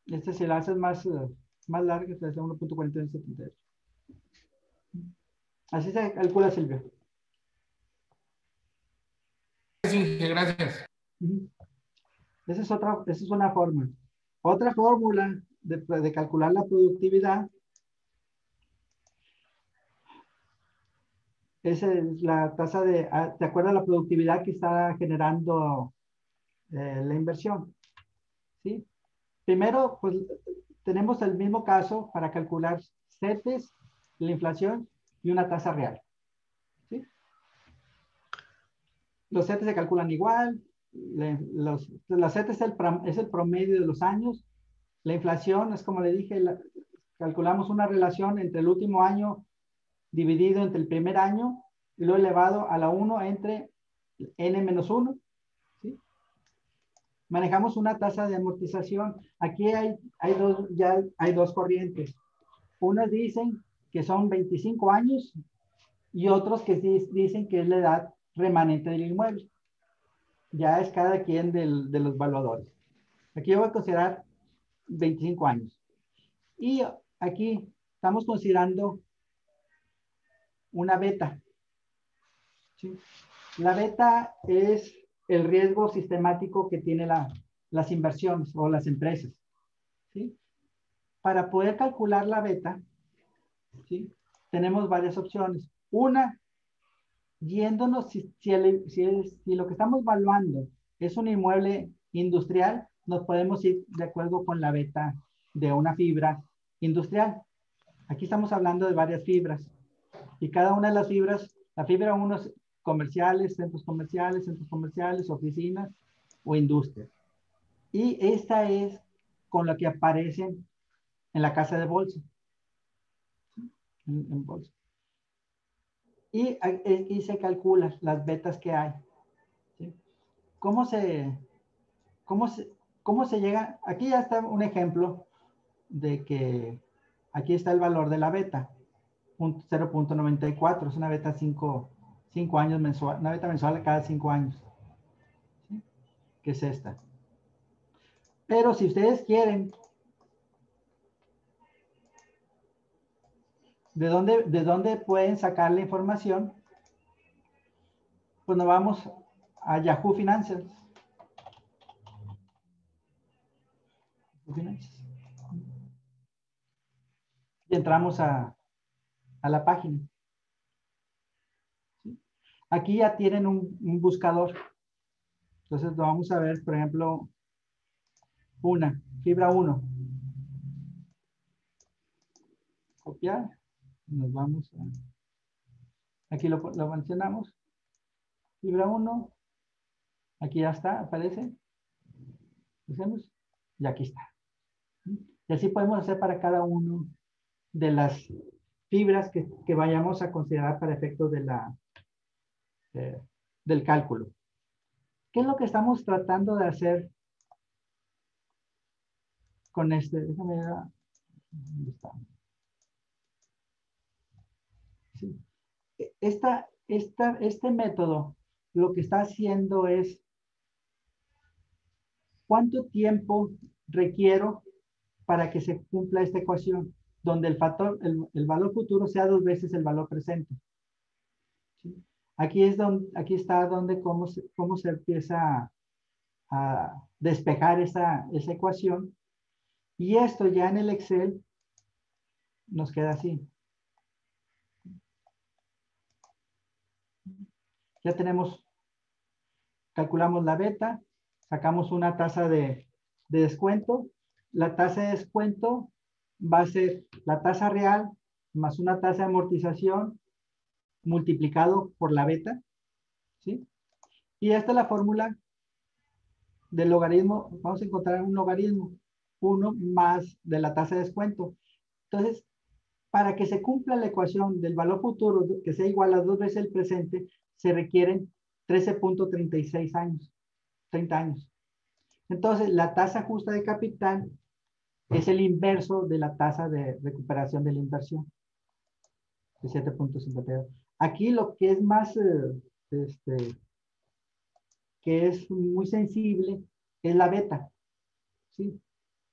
Este si la haces más larga, te hace 1.4178. Así se calcula, Silvia. Gracias. Esa es una forma. Otra fórmula de calcular la productividad es la tasa de acuerdo a la productividad que está generando la inversión. ¿Sí? Primero, pues tenemos el mismo caso para calcular CETES, la inflación y una tasa real. ¿Sí? Los CETES se calculan igual. Los CETES es el promedio de los años. La inflación es como le dije, calculamos una relación entre el último año dividido entre el primer año y luego elevado a la 1 entre n menos 1. ¿Sí? Manejamos una tasa de amortización. Aquí ya hay dos corrientes. Unas dicen que son 25 años y otros que dicen que es la edad remanente del inmueble. Ya es cada quien de los evaluadores. Aquí yo voy a considerar 25 años. Y aquí estamos considerando una beta. ¿Sí? La beta es el riesgo sistemático que tienen las inversiones o las empresas. ¿Sí? Para poder calcular la beta, ¿sí? Tenemos varias opciones. Una, yéndonos, si lo que estamos evaluando es un inmueble industrial, nos podemos ir de acuerdo con la beta de una fibra industrial. Aquí estamos hablando de varias fibras. Y cada una de las fibras, la fibra 1 es comerciales, centros comerciales, oficinas o industria. Y esta es con la que aparecen en la casa de bolsa. En bolsa. Y se calculan las betas que hay. ¿Sí? ¿Cómo se llega? Aquí ya está un ejemplo de que aquí está el valor de la beta. 0.94, es una beta 5 años mensual, una beta mensual cada 5 años. ¿Sí? Que es esta. Pero si ustedes quieren, ¿de dónde pueden sacar la información? Pues nos vamos a Yahoo Finanzas. Y entramos a la página. ¿Sí? Aquí ya tienen un buscador. Entonces vamos a ver, por ejemplo, fibra 1. Copiar. Nos vamos a... Aquí lo mencionamos. Fibra 1. Aquí ya está, aparece. Hacemos. Y aquí está. Y así podemos hacer para cada uno de las fibras que vayamos a considerar para efectos del cálculo. ¿Qué es lo que estamos tratando de hacer con este? Déjame ver. ¿Dónde está? Sí. Este método lo que está haciendo es ¿cuánto tiempo requiero para que se cumpla esta ecuación? Donde el valor futuro sea 2 veces el valor presente. ¿Sí? Aquí está cómo se empieza a despejar esa ecuación. Y esto ya en el Excel nos queda así. Ya calculamos la beta, sacamos una tasa de descuento. La tasa de descuento va a ser la tasa real más una tasa de amortización multiplicado por la beta. ¿Sí? Y esta es la fórmula del logaritmo. Vamos a encontrar un logaritmo. 1 más de la tasa de descuento. Entonces, para que se cumpla la ecuación del valor futuro, que sea igual a 2 veces el presente, se requieren 13.36 años, 30 años. Entonces, la tasa justa de capital es el inverso de la tasa de recuperación de la inversión, de 7.52. Aquí lo que es más, que es muy sensible, es la beta. ¿Sí?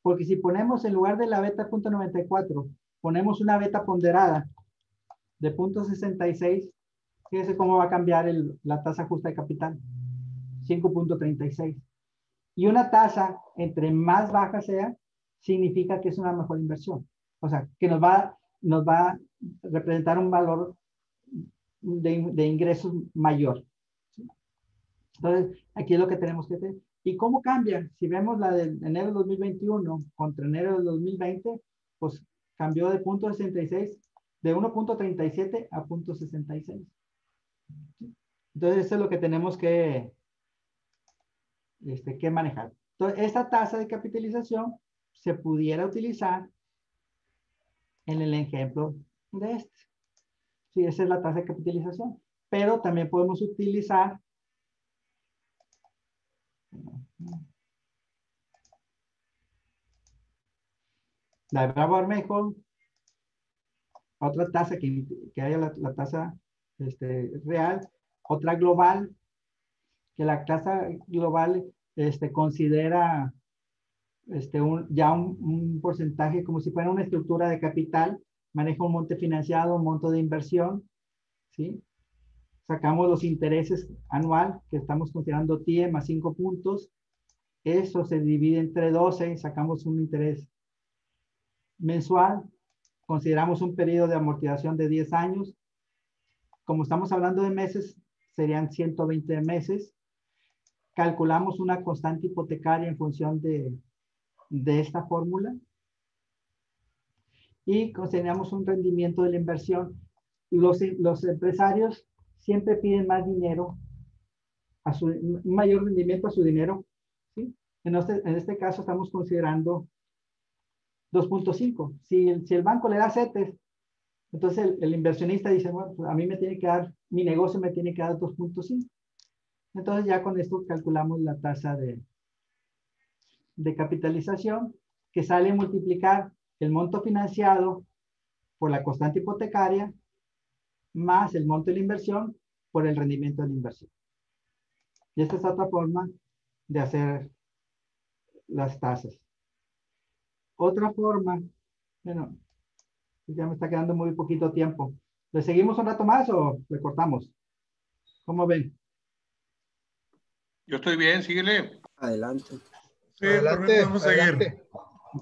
Porque si ponemos en lugar de la beta 0.94, ponemos una beta ponderada de 0.66, fíjense cómo va a cambiar la tasa justa de capital. 5.36. Y una tasa, entre más baja sea, significa que es una mejor inversión. O sea, que nos va a representar un valor de ingresos mayor. ¿Sí? Entonces, aquí es lo que tenemos que hacer. ¿Y cómo cambia? Si vemos la de enero de 2021 contra enero de 2020, pues cambió de 0.66, de 1.37 a 0.66. ¿Sí? Entonces, eso es lo que tenemos que manejar. Entonces, esta tasa de capitalización se pudiera utilizar en el ejemplo de este. Sí, esa es la tasa de capitalización. Pero también podemos utilizar la de Bravo Armejo, otra tasa que haya la tasa real, otra global, que la tasa global considera ya un porcentaje como si fuera una estructura de capital, maneja un monte financiado, un monto de inversión, ¿sí? Sacamos los intereses anual, que estamos considerando TIE más 5 puntos, eso se divide entre 12, sacamos un interés mensual, consideramos un periodo de amortización de 10 años, como estamos hablando de meses, serían 120 meses, calculamos una constante hipotecaria en función de esta fórmula y consideramos un rendimiento de la inversión. Los empresarios siempre piden más dinero, un mayor rendimiento a su dinero, ¿sí? En este caso estamos considerando 2.5. Si el banco le da CETES, entonces el inversionista dice, bueno, pues a mí me tiene que dar, mi negocio me tiene que dar 2.5. Entonces ya con esto calculamos la tasa de capitalización, que sale a multiplicar el monto financiado por la constante hipotecaria más el monto de la inversión por el rendimiento de la inversión. Y esta es otra forma de hacer las tasas. Otra forma, bueno, ya me está quedando muy poquito tiempo. ¿Le seguimos un rato más o le cortamos? ¿Cómo ven? Yo estoy bien, síguele. Adelante. Sí, Adelante, por mí podemos seguir. adelante.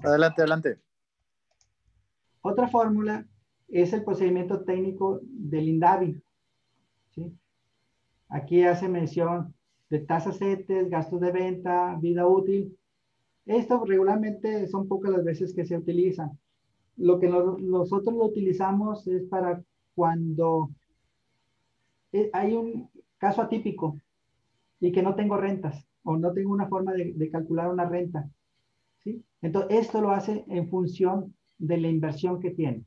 Adelante, adelante. Otra fórmula es el procedimiento técnico del INDAVI, ¿sí? Aquí hace mención de tasas CETES, gastos de venta, vida útil. Esto regularmente son pocas las veces que se utiliza. Lo que nosotros lo utilizamos es para cuando hay un caso atípico y que no tengo rentas o no tengo una forma de calcular una renta, ¿sí? Entonces, esto lo hace en función de la inversión que tiene,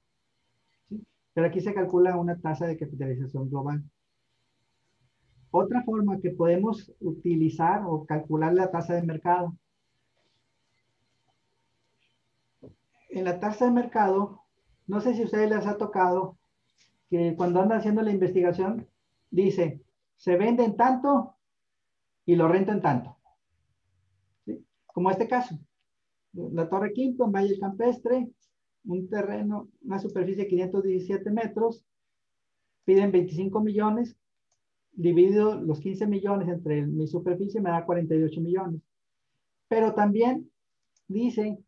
¿sí? Pero aquí se calcula una tasa de capitalización global. Otra forma que podemos utilizar o calcular la tasa de mercado. En la tasa de mercado, no sé si a ustedes les ha tocado que cuando andan haciendo la investigación, dice, se vende en tanto y lo rento en tanto, ¿sí? Como este caso, la Torre Quinto, en Valle Campestre, un terreno, una superficie de 517 metros, piden 25 millones, dividido los 15 millones entre mi superficie me da 48 millones. Pero también dicen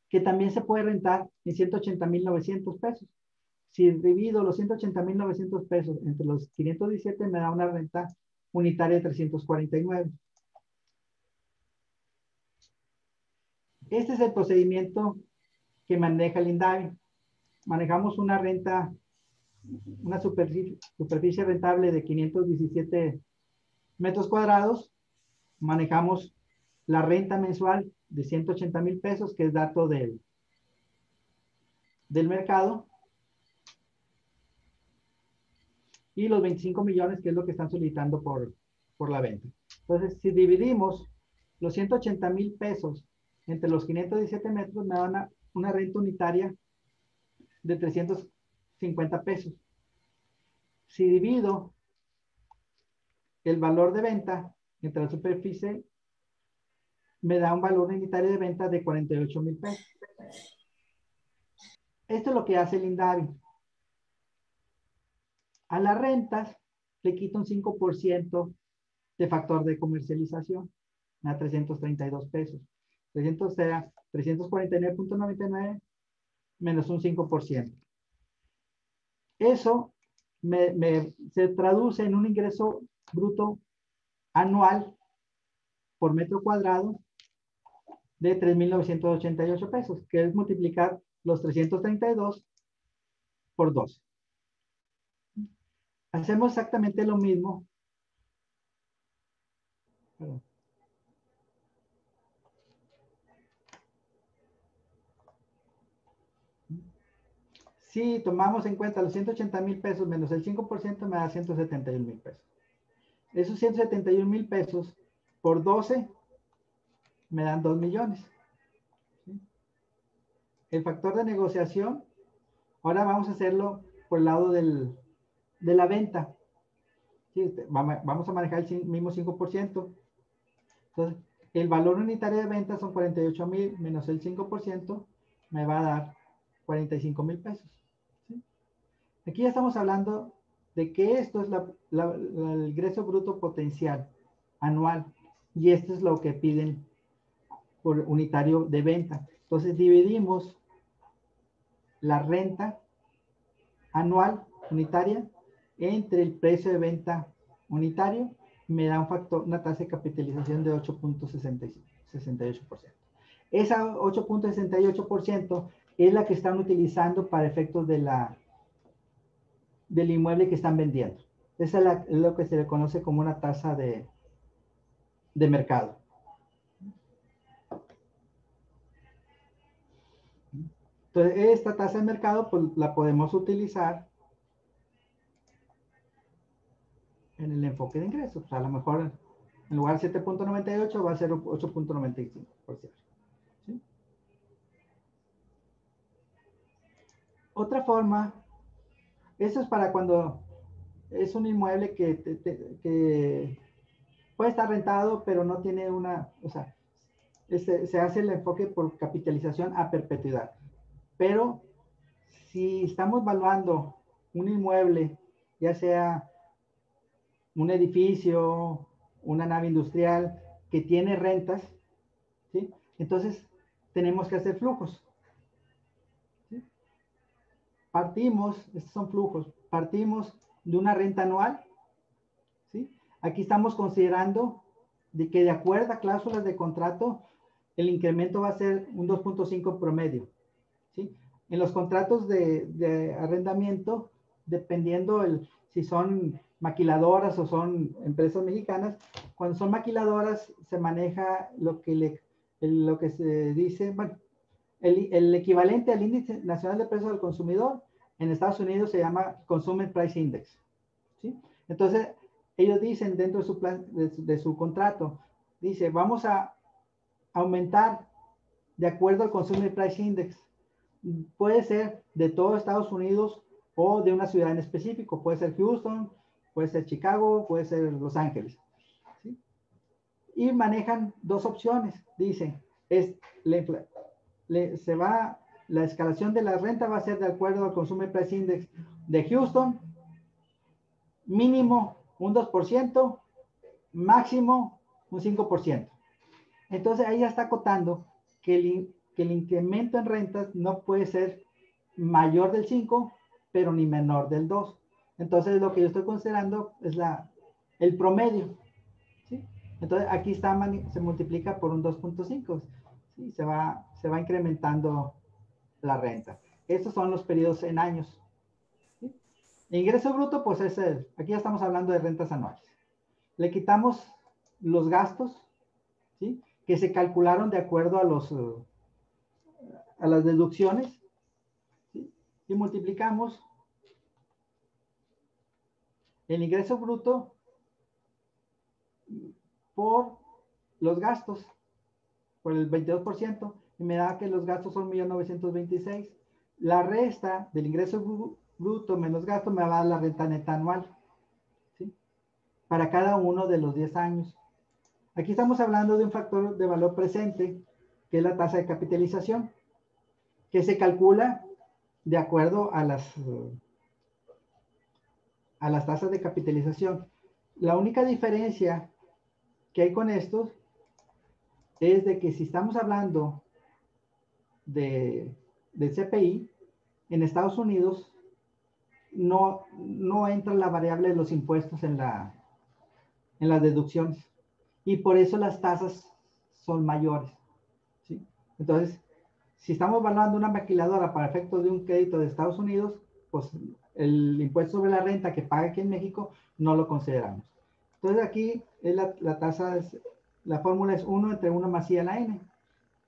que también se puede rentar en 180,900 pesos. Si divido los 180,900 pesos entre los 517 me da una renta unitaria de 349. Este es el procedimiento que maneja el INDAVI. Manejamos una renta, una superficie rentable de 517 metros cuadrados. Manejamos la renta mensual de 180,000 pesos, que es dato del mercado. Y los 25 millones, que es lo que están solicitando por la venta. Entonces, si dividimos los 180,000 pesos entre los 517 metros, me da una renta unitaria de 350 pesos. Si divido el valor de venta entre la superficie, me da un valor unitario de venta de 48,000 pesos. Esto es lo que hace el INDAVI. A las rentas le quita un 5% de factor de comercialización, me da 332 pesos. 300 será 349.99 menos un 5%. Eso se traduce en un ingreso bruto anual por metro cuadrado de 3,988 pesos, que es multiplicar los 332 por 12. Hacemos exactamente lo mismo. Perdón. Si tomamos en cuenta los 180,000 pesos menos el 5%, me da 171,000 pesos. Esos 171,000 pesos por 12 me dan 2 millones. ¿Sí? El factor de negociación Ahora vamos a hacerlo por el lado de la venta. ¿Sí? Vamos a manejar el mismo 5%. Entonces, el valor unitario de venta son 48,000 menos el 5%, me va a dar 45,000 pesos. ¿Sí? Aquí ya estamos hablando de que esto es el ingreso bruto potencial anual. Y esto es lo que piden por unitario de venta. Entonces dividimos la renta anual unitaria entre el precio de venta unitario, me da una tasa de capitalización de 8.68%. Esa 8.68% es la que están utilizando para efectos del inmueble que están vendiendo. Esa es lo que se le conoce como una tasa de mercado. Entonces, esta tasa de mercado pues, la podemos utilizar en el enfoque de ingresos. O sea, a lo mejor en lugar de 7.98 va a ser 8.95%. ¿Sí? Otra forma, eso es para cuando es un inmueble que puede estar rentado, pero no tiene una, o sea, se hace el enfoque por capitalización a perpetuidad. Pero si estamos evaluando un inmueble, ya sea un edificio, una nave industrial que tiene rentas, ¿sí? Entonces tenemos que hacer flujos. ¿Sí? Estos son flujos, partimos de una renta anual. ¿Sí? Aquí estamos considerando de que de acuerdo a cláusulas de contrato, el incremento va a ser un 2.5 promedio. ¿Sí? En los contratos de arrendamiento, dependiendo si son maquiladoras o son empresas mexicanas, cuando son maquiladoras se maneja lo que se dice, bueno, el equivalente al índice nacional de precios del consumidor en Estados Unidos se llama Consumer Price Index. ¿Sí? Entonces, ellos dicen dentro de su plan, de su contrato, dice, vamos a aumentar de acuerdo al Consumer Price Index. Puede ser de todo Estados Unidos o de una ciudad en específico. Puede ser Houston, puede ser Chicago, puede ser Los Ángeles. ¿Sí? Y manejan dos opciones. Dicen, la escalación de la renta va a ser de acuerdo al Consumer Price Index de Houston, mínimo un 2%, máximo un 5%. Entonces ahí ya está acotando que el incremento en rentas no puede ser mayor del 5, pero ni menor del 2. Entonces lo que yo estoy considerando es el promedio. ¿Sí? Entonces aquí se multiplica por un 2.5. ¿Sí? Se va incrementando la renta. Estos son los periodos en años. ¿Sí? El ingreso bruto, pues aquí ya estamos hablando de rentas anuales. Le quitamos los gastos, ¿sí? Que se calcularon de acuerdo a las deducciones, ¿sí? Y multiplicamos el ingreso bruto por los gastos, por el 22%, y me da que los gastos son 1.926.000. La resta del ingreso bruto menos gasto me va a dar la renta neta anual, ¿sí? Para cada uno de los 10 años. Aquí estamos hablando de un factor de valor presente, que es la tasa de capitalización, que se calcula de acuerdo a las tasas de capitalización. La única diferencia que hay con estos es de que si estamos hablando de CPI, en Estados Unidos no entra la variable de los impuestos en las deducciones. Y por eso las tasas son mayores. ¿Sí? Entonces, si estamos evaluando una maquiladora para efectos de un crédito de Estados Unidos, pues el impuesto sobre la renta que paga aquí en México no lo consideramos. Entonces aquí es la tasa, la fórmula es 1 entre 1 más I a la N,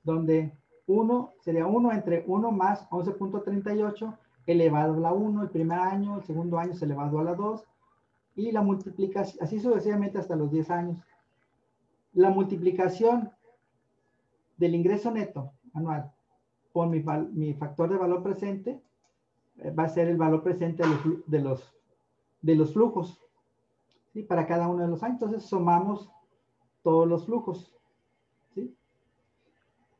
donde 1 sería 1 entre 1 más 11.38 elevado a la 1 el primer año, el segundo año es elevado a la 2, y la multiplicación, así sucesivamente hasta los 10 años. La multiplicación del ingreso neto anual por mi factor de valor presente va a ser el valor presente de los flujos, ¿sí? Para cada uno de los años. Entonces sumamos todos los flujos, ¿sí?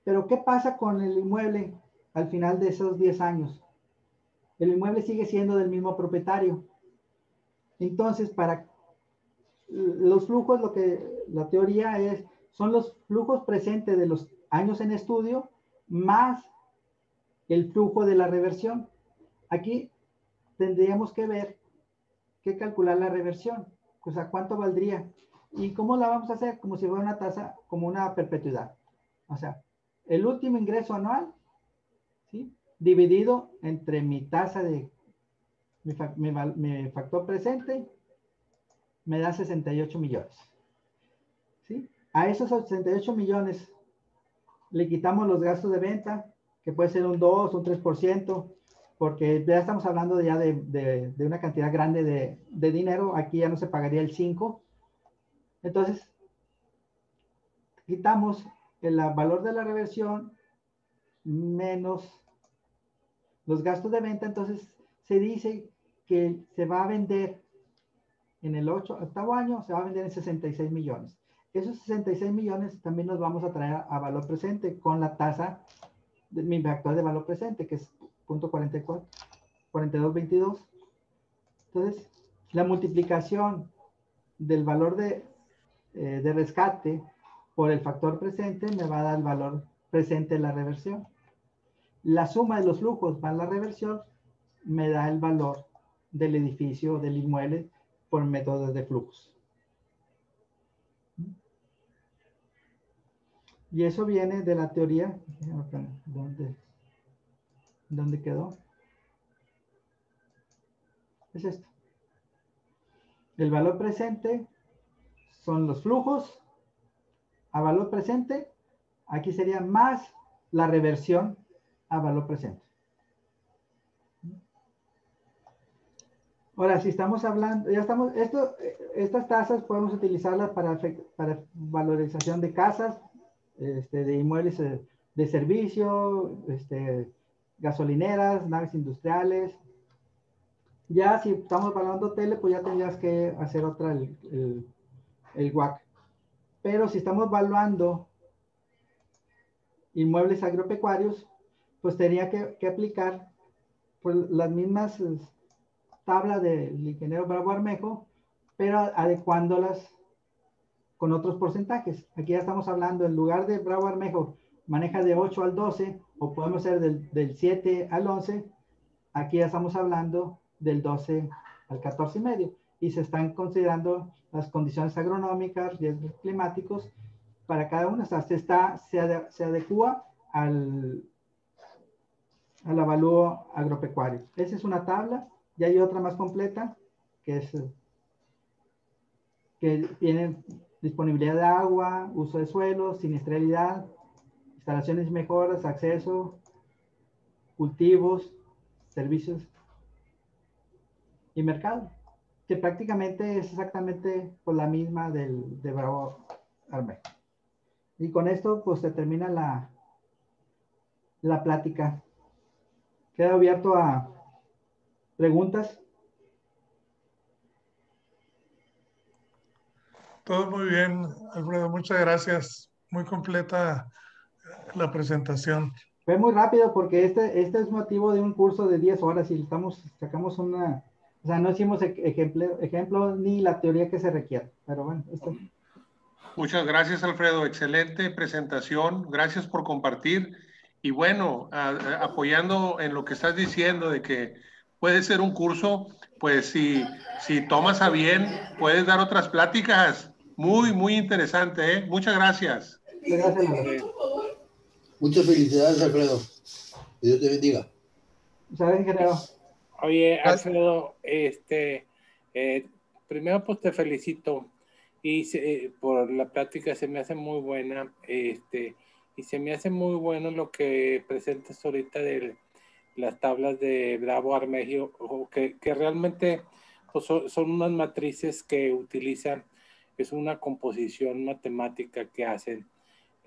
Pero ¿qué pasa con el inmueble al final de esos 10 años? El inmueble sigue siendo del mismo propietario. Entonces, para los flujos, lo que la teoría es, son los flujos presentes de los años en estudio más el flujo de la reversión. Aquí tendríamos que ver, que calcular la reversión. O sea, ¿cuánto valdría? ¿Y cómo la vamos a hacer? Como si fuera una tasa, como una perpetuidad. O sea, el último ingreso anual, ¿sí? Dividido entre mi tasa de mi factor presente, me da 68 millones. ¿Sí? A esos 68 millones le quitamos los gastos de venta, que puede ser un 2, un 3%, porque ya estamos hablando ya de una cantidad grande de dinero. Aquí ya no se pagaría el 5%. Entonces, quitamos el valor de la reversión menos los gastos de venta. Entonces, se dice que se va a vender en el 8º año, se va a vender en 66 millones. Esos 66 millones también los vamos a traer a valor presente con la tasa de mi factor de valor presente, que es 0.44, 42.22. Entonces, la multiplicación del valor de rescate por el factor presente me va a dar el valor presente de la reversión. La suma de los flujos más la reversión me da el valor del edificio, del inmueble, por métodos de flujos. Y eso viene de la teoría. ¿Dónde quedó? Es esto. El valor presente son los flujos a valor presente. Aquí sería más la reversión a valor presente. Ahora, si estamos hablando, ya estamos, estas tasas podemos utilizarlas para valorización de casas, de inmuebles de servicio, gasolineras, naves industriales. Ya si estamos evaluando tele, pues ya tendrías que hacer otra, el WACC. Pero si estamos evaluando inmuebles agropecuarios, pues tenía que aplicar pues, las mismas tablas del ingeniero Bravo Armejo, pero adecuándolas con otros porcentajes. Aquí ya estamos hablando, en lugar de Bravo Armejo maneja de 8 al 12, o podemos ser del 7 al 11, aquí ya estamos hablando del 12 al 14,5, y se están considerando las condiciones agronómicas, riesgos climáticos para cada una. O sea, se adecua al avalúo agropecuario. Esa es una tabla, y hay otra más completa, que tiene disponibilidad de agua, uso de suelo, siniestralidad, instalaciones y mejoras, acceso, cultivos, servicios y mercado, que prácticamente es exactamente por la misma de Bravo Armejo. Y con esto pues se termina la plática. Queda abierto a preguntas. Todo muy bien, Alfredo. Muchas gracias. Muy completa la presentación. Fue muy rápido porque este es motivo de un curso de 10 horas y sacamos una, o sea, no hicimos ejemplo ni la teoría que se requiere, pero bueno. Muchas gracias, Alfredo. Excelente presentación. Gracias por compartir. Y bueno, apoyando en lo que estás diciendo de que puede ser un curso, pues si tomas a bien, puedes dar otras pláticas. Muy, muy interesante, ¿eh? Muchas gracias. Gracias. Muchas felicidades, Alfredo. Que Dios te bendiga. ¿Sabes, ingeniero? Oye, Alfredo, primero pues te felicito y por la plática, se me hace muy buena, y se me hace muy bueno lo que presentas ahorita de las tablas de Bravo Armejo, que realmente pues, son unas matrices que utilizan, es una composición matemática que hacen,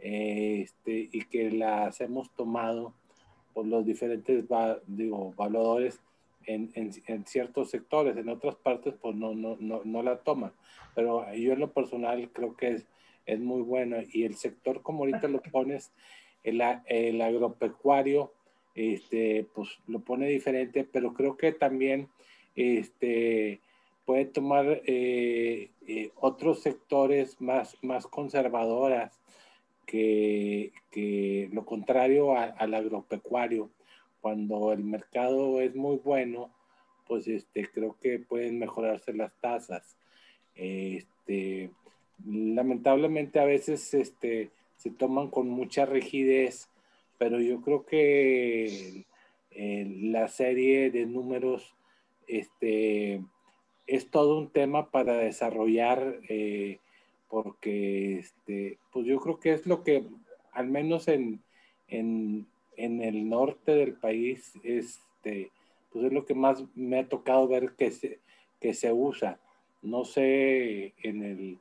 y que las hemos tomado por los diferentes evaluadores en ciertos sectores, en otras partes pues no la toman, pero yo en lo personal creo que es muy bueno, y el sector como ahorita lo pones, el agropecuario, pues lo pone diferente, pero creo que también puede tomar otros sectores más conservadoras que lo contrario al agropecuario. Cuando el mercado es muy bueno, pues creo que pueden mejorarse las tasas. Lamentablemente a veces se toman con mucha rigidez, pero yo creo que la serie de números es todo un tema para desarrollar, porque pues yo creo que es lo que, al menos en el norte del país, pues es lo que más me ha tocado ver que se usa. No sé en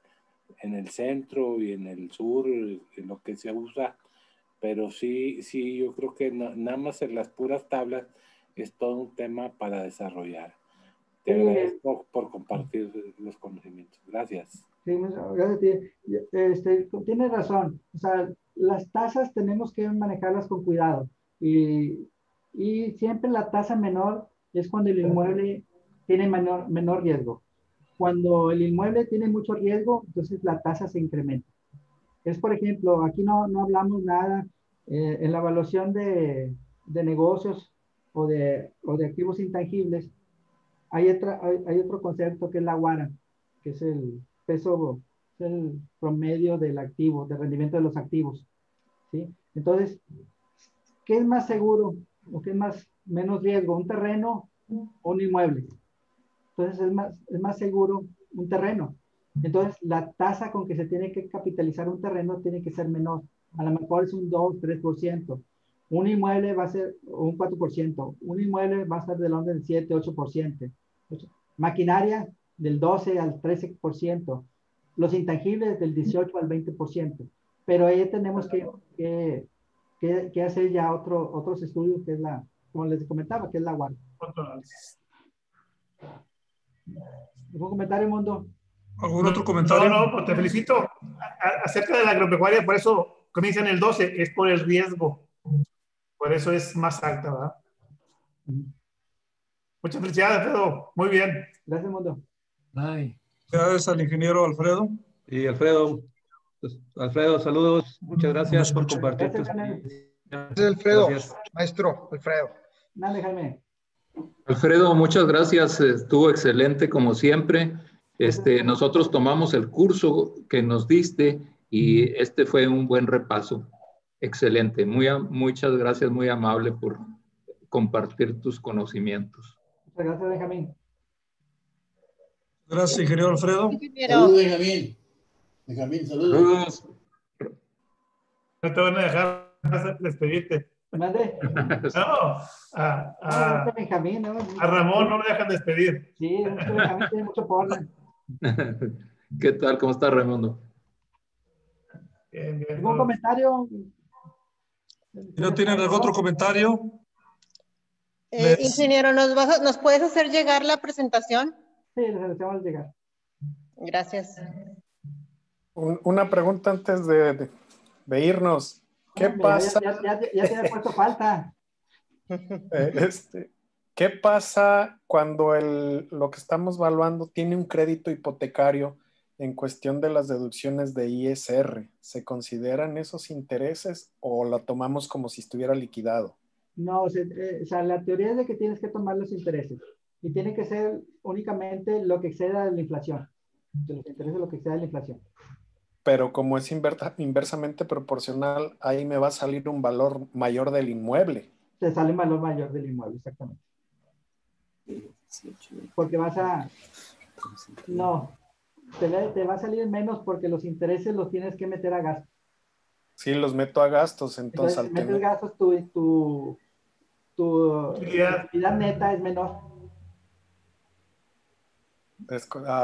el centro y en el sur en lo que se usa, pero sí yo creo que nada más en las puras tablas es todo un tema para desarrollar. Te agradezco por compartir los conocimientos. Gracias. Sí, gracias a ti. Tienes razón. O sea, las tasas tenemos que manejarlas con cuidado. Y siempre la tasa menor es cuando el inmueble tiene menor riesgo. Cuando el inmueble tiene mucho riesgo, entonces la tasa se incrementa. Es, por ejemplo, aquí no hablamos nada en la evaluación de negocios o de activos intangibles. Hay otro concepto que es la WARA, que es el peso, es el promedio del activo, del rendimiento de los activos, ¿sí? Entonces, ¿qué es más seguro o qué es menos riesgo? ¿Un terreno o un inmueble? Entonces, es más seguro un terreno. Entonces, la tasa con que se tiene que capitalizar un terreno tiene que ser menor. A lo mejor es un 2, 3%. Un inmueble va a ser un 4%. Un inmueble va a ser del orden del 7, 8%. Maquinaria del 12 al 13%. Los intangibles del 18 al 20%. Pero ahí tenemos que hacer ya otros estudios, que es como les comentaba, que es la WARA. ¿Algún comentario, Mundo? ¿Algún otro comentario? No, pues te felicito. Acerca de la agropecuaria, por eso comienza en el 12, es por el riesgo. Por eso es más alta, ¿verdad? Muchas felicidades, Alfredo. Muy bien. Gracias, Mundo. Gracias al ingeniero Alfredo. Y Alfredo, saludos. Muchas gracias por compartir tus... Gracias, Alfredo. Gracias. Maestro Alfredo. Dale, Jaime. Alfredo, muchas gracias. Estuvo excelente como siempre. Nosotros tomamos el curso que nos diste y fue un buen repaso. Excelente. Muchas gracias, muy amable por compartir tus conocimientos. Muchas gracias, Benjamín. Gracias, ingeniero Alfredo. Saludos, Benjamín. Benjamín, saludos. No te van a dejar despedirte. ¿Mande? No, a Benjamín, ¿no? A Ramón no me dejan despedir. Sí, Benjamín tiene mucho porra. ¿Qué tal? ¿Cómo está, Raimundo? Bien. ¿Algún comentario? ¿No tienen algún otro comentario? Ingeniero, ¿nos puedes hacer llegar la presentación? Sí, les hacemos llegar. Gracias. Una pregunta antes de irnos. ¿Qué pasa? Ya te había puesto falta. ¿Qué pasa cuando lo que estamos evaluando tiene un crédito hipotecario en cuestión de las deducciones de ISR? ¿Se consideran esos intereses o la tomamos como si estuviera liquidado? No, o sea, la teoría es de que tienes que tomar los intereses y tiene que ser únicamente lo que exceda de la inflación. De los intereses, lo que exceda de la inflación. Pero como es inversamente proporcional, ahí me va a salir un valor mayor del inmueble. Te sale un valor mayor del inmueble, exactamente. Porque no, te va a salir menos porque los intereses los tienes que meter a gastos. Sí, los meto a gastos, entonces si metes gastos, tu utilidad neta es menor.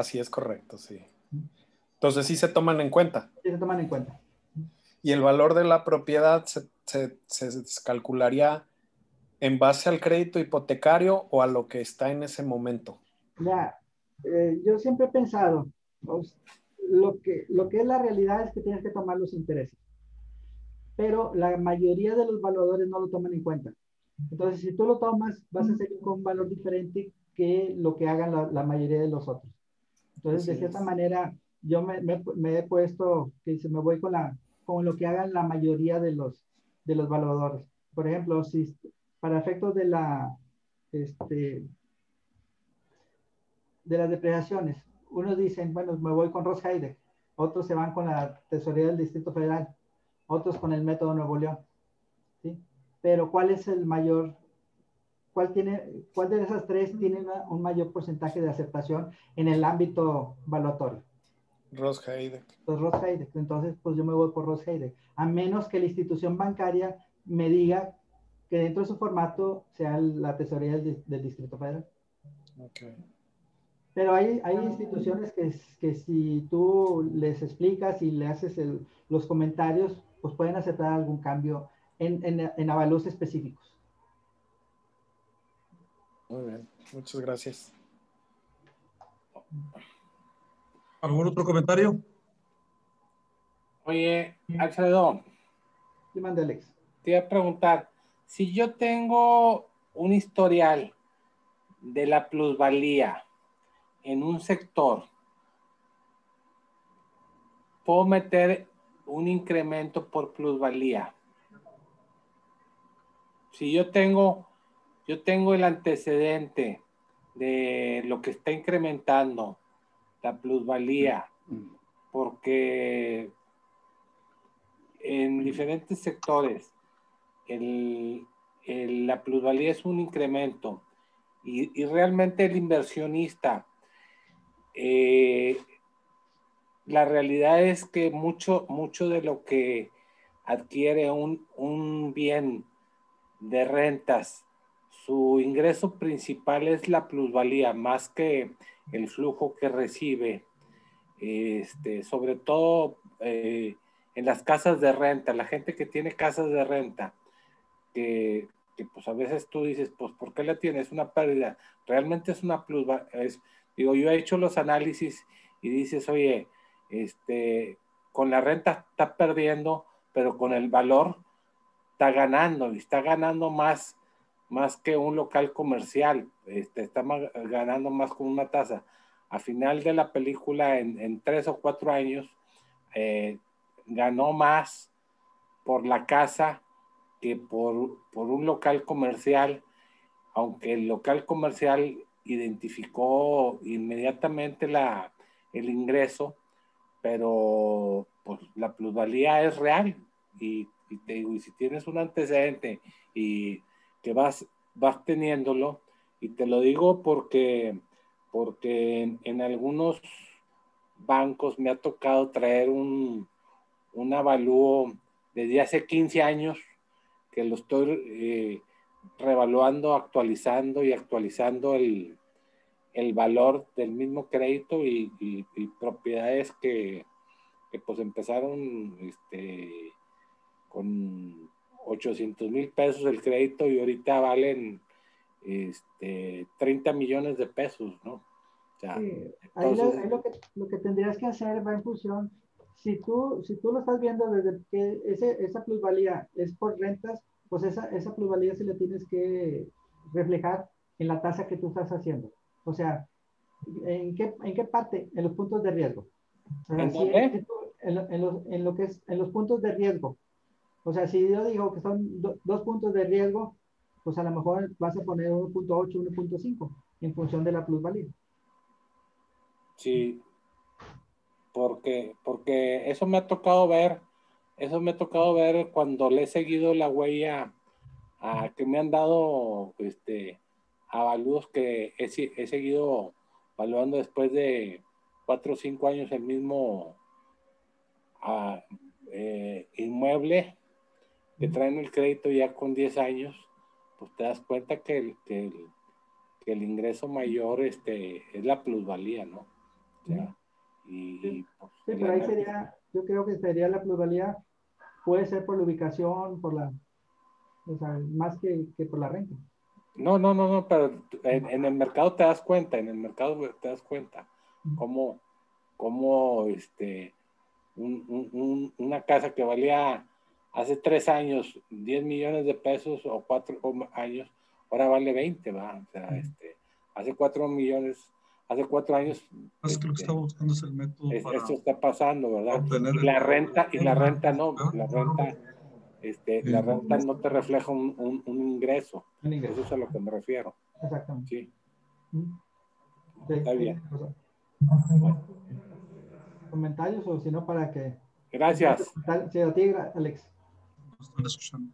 Sí, es correcto, sí. Entonces sí se toman en cuenta. Sí, se toman en cuenta. Y el valor de la propiedad se calcularía en base al crédito hipotecario o a lo que está en ese momento? Mira, yo siempre he pensado, pues, lo que es la realidad es que tienes que tomar los intereses, pero la mayoría de los evaluadores no lo toman en cuenta. Entonces, si tú lo tomas, vas a salir con un valor diferente que lo que hagan la mayoría de los otros. Entonces, de cierta manera, yo me he puesto, que dice, me voy con lo que hagan la mayoría de los evaluadores. Por ejemplo, si para efectos de de las depreciaciones, unos dicen, bueno, me voy con Ross Hayek, otros se van con la Tesorería del Distrito Federal, otros con el método Nuevo León, ¿sí? Pero ¿cuál es el mayor, cuál de esas tres tiene un mayor porcentaje de aceptación en el ámbito valuatorio? Ross Hayek. Pues Ross Hayek. Entonces, pues yo me voy por Ross Hayek, a menos que la institución bancaria me diga que dentro de su formato sea la Tesorería del Distrito Federal. Okay. Pero hay instituciones que si tú les explicas y le haces los comentarios, pues pueden aceptar algún cambio en avalúos específicos. Muy bien, muchas gracias. ¿Algún otro comentario? Oye, Alfredo. Sí, mande, Alex. Te iba a preguntar, si yo tengo un historial de la plusvalía en un sector, ¿puedo meter un incremento por plusvalía? Si yo tengo el antecedente de lo que está incrementando la plusvalía, porque en diferentes sectores la plusvalía es un incremento y realmente el inversionista, la realidad es que mucho de lo que adquiere un bien de rentas, su ingreso principal es la plusvalía, más que el flujo que recibe, sobre todo en las casas de renta, la gente que tiene casas de renta, que pues a veces tú dices, pues ¿por qué la tienes? Es una pérdida, realmente es una plusvalía. Digo, yo he hecho los análisis y dices, oye, con la renta está perdiendo, pero con el valor está ganando, y está ganando más que un local comercial, está ganando más con una tasa. A final de la película, en 3 o 4 años, ganó más por la casa que por un local comercial, aunque el local comercial identificó inmediatamente el ingreso, pero pues la plusvalía es real y te digo, y si tienes un antecedente y que vas teniéndolo, y te lo digo porque en algunos bancos me ha tocado traer un avalúo desde hace 15 años que lo estoy revaluando, actualizando el valor del mismo crédito y propiedades que pues empezaron con 800,000 pesos el crédito y ahorita valen 30 millones de pesos, ¿no? O sea, sí, entonces, ahí lo que tendrías que hacer va en función, si tú lo estás viendo desde que esa plusvalía es por rentas, pues esa plusvalía se le tienes que reflejar en la tasa que tú estás haciendo. O sea, ¿en qué parte? En los puntos de riesgo. O sea, ¿en dónde? en lo que es en los puntos de riesgo. O sea, si yo digo que son 2 puntos de riesgo, pues a lo mejor vas a poner 1.8, 1.5 en función de la plusvalía. Sí, porque eso me ha tocado ver cuando le he seguido la huella a que me han dado avalúos que he seguido evaluando después de 4 o 5 años el mismo inmueble que traen el crédito ya con 10 años, pues te das cuenta que el ingreso mayor es la plusvalía, ¿no? O sea, Sí, pero ahí sería, yo creo que sería la plusvalía, puede ser por la ubicación, O sea, más que por la renta. No, pero en el mercado te das cuenta, cómo una casa que valía hace 3 años 10 millones de pesos o 4 años, ahora vale 20, ¿va? O sea, hace 4 años. Es que lo que está buscando es el método para Esto está pasando, ¿verdad? obtener La renta no te refleja un ingreso. Eso es a lo que me refiero. Exactamente. Sí. Sí, Está bien. ¿Comentarios o si no para que... Gracias. Sí, a ti, Alex. Están escuchando.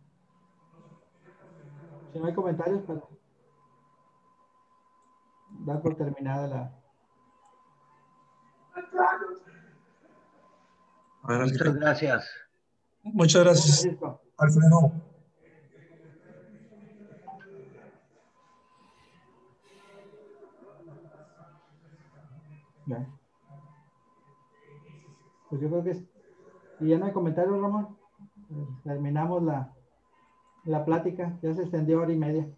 Si no hay comentarios, para dar por terminada la... A ver, Muchas gracias. Muchas gracias, Alfredo. Bien. Pues yo creo que si ya no hay comentarios, Ramón, pues terminamos la plática. Ya se extendió 1:30.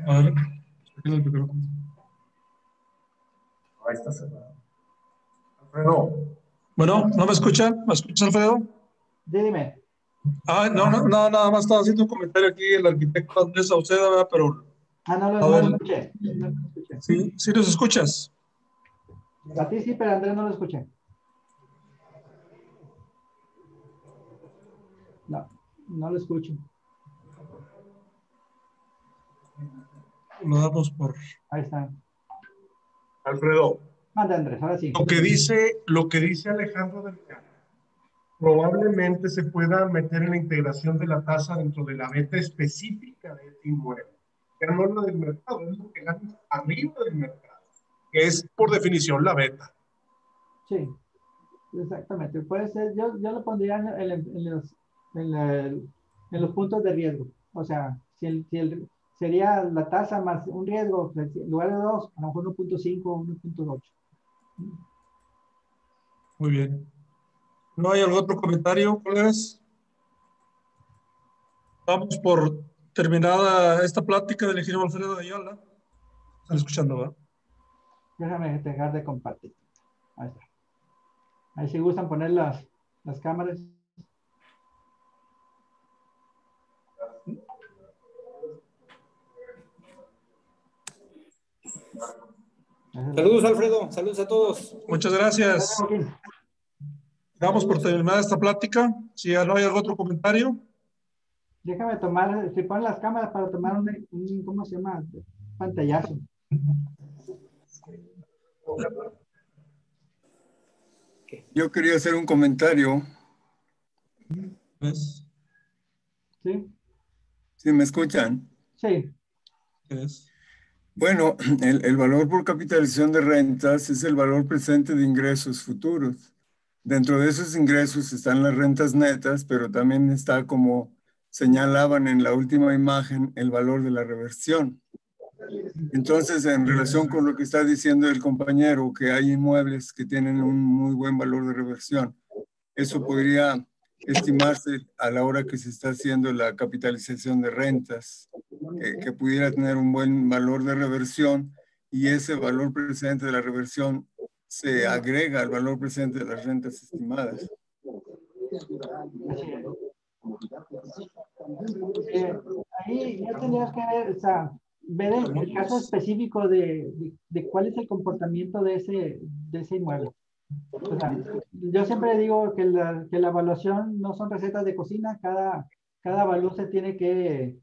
A ver, el micrófono. Ahí está cerrado. Alfredo. Bueno, ¿no me escuchan? ¿Me escuchas, Alfredo? Dime. No, nada más estaba haciendo un comentario aquí el arquitecto Andrés Sauceda, ¿verdad? Pero... No lo escuché. No lo escuché. ¿Sí los escuchas? A ti sí, pero a Andrés no lo escuché. No lo escucho. Lo damos por... Ahí está. Alfredo. Manda, Andrés, ahora sí. Lo que dice Alejandro Delgado, probablemente se pueda meter en la integración de la tasa dentro de la beta específica de este inmueble. Ya no lo del mercado, es lo que gana arriba del mercado, que es por definición la beta. Sí, exactamente. Puede ser, yo lo pondría en los puntos de riesgo. O sea, sería la tasa más un riesgo, en lugar de 2, a lo mejor 1.5 o 1.8. Muy bien. ¿No hay algún otro comentario, colegas? Vamos por terminada esta plática del ingeniero Alfredo Ayala. ¿Están escuchando, verdad? Déjame dejar de compartir. Ahí está. Ahí si gustan poner las cámaras. Saludos, Alfredo. Saludos a todos. Muchas gracias. Damos por terminada esta plática. Si ya no hay algún otro comentario. Déjame tomar, si ponen las cámaras para tomar un ¿cómo se llama? Pantallazo. Yo quería hacer un comentario. ¿Ves? ¿Sí? ¿Sí me escuchan? Sí. ¿Qué es? Bueno, el valor por capitalización de rentas es el valor presente de ingresos futuros. Dentro de esos ingresos están las rentas netas, pero también está, como señalaban en la última imagen, el valor de la reversión. Entonces, en relación con lo que está diciendo el compañero, que hay inmuebles que tienen un muy buen valor de reversión, eso podría estimarse a la hora que se está haciendo la capitalización de rentas, que pudiera tener un buen valor de reversión, y ese valor presente de la reversión se agrega al valor presente de las rentas estimadas. Ahí ya tendrías que ver, o sea, ver el caso específico de cuál es el comportamiento de ese inmueble. O sea, yo siempre digo que la evaluación no son recetas de cocina, cada valor se tiene que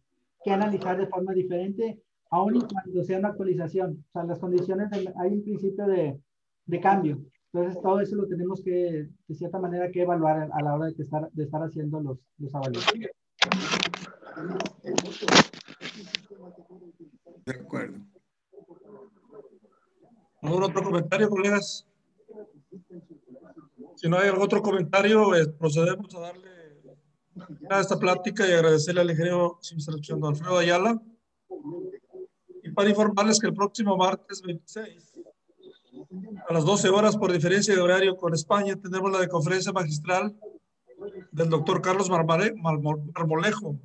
analizar de forma diferente, aun y cuando sea una actualización. O sea, las condiciones, hay un principio de cambio. Entonces, todo eso lo tenemos que, de cierta manera, que evaluar a la hora de estar haciendo los avalúos. De acuerdo. ¿Algún otro comentario, colegas? Si no hay algún otro comentario, procedemos a darle a esta plática y agradecerle al ingeniero sin selección Alfredo Ayala. Y para informarles que el próximo martes 26, a las 12 horas por diferencia de horario con España, tendremos la de conferencia magistral del doctor Carlos Marmolejo.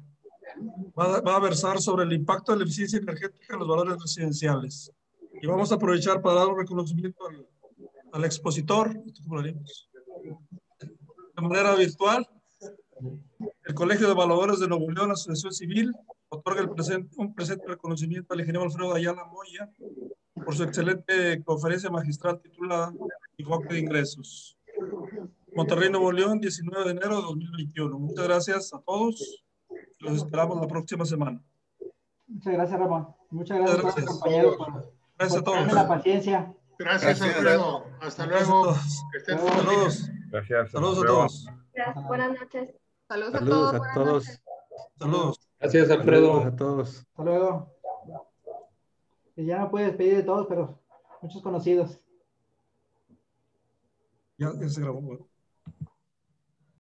Va a versar sobre el impacto de la eficiencia energética en los valores residenciales. Y vamos a aprovechar para dar un reconocimiento al expositor. De manera virtual, el Colegio de Evaluadores de Nuevo León, Asociación Civil, otorga un presente reconocimiento al ingeniero Alfredo Ayala Moya por su excelente conferencia magistral titulada Enfoque de Ingresos. Monterrey, Nuevo León, 19 de enero de 2021. Muchas gracias a todos. Los esperamos la próxima semana. Muchas gracias, Ramón. Muchas gracias, a todos, compañeros, gracias a todos. Darme la paciencia. Gracias, Alfredo. Hasta luego. Que estén Saludos. Gracias. Saludos a todos. Gracias. Buenas noches. Saludos a Saludos todos. a todos. Saludos. Gracias, Alfredo. Saludos a todos. Hasta luego. Y ya no puedo despedir de todos, pero muchos conocidos. Ya se grabó. Bueno.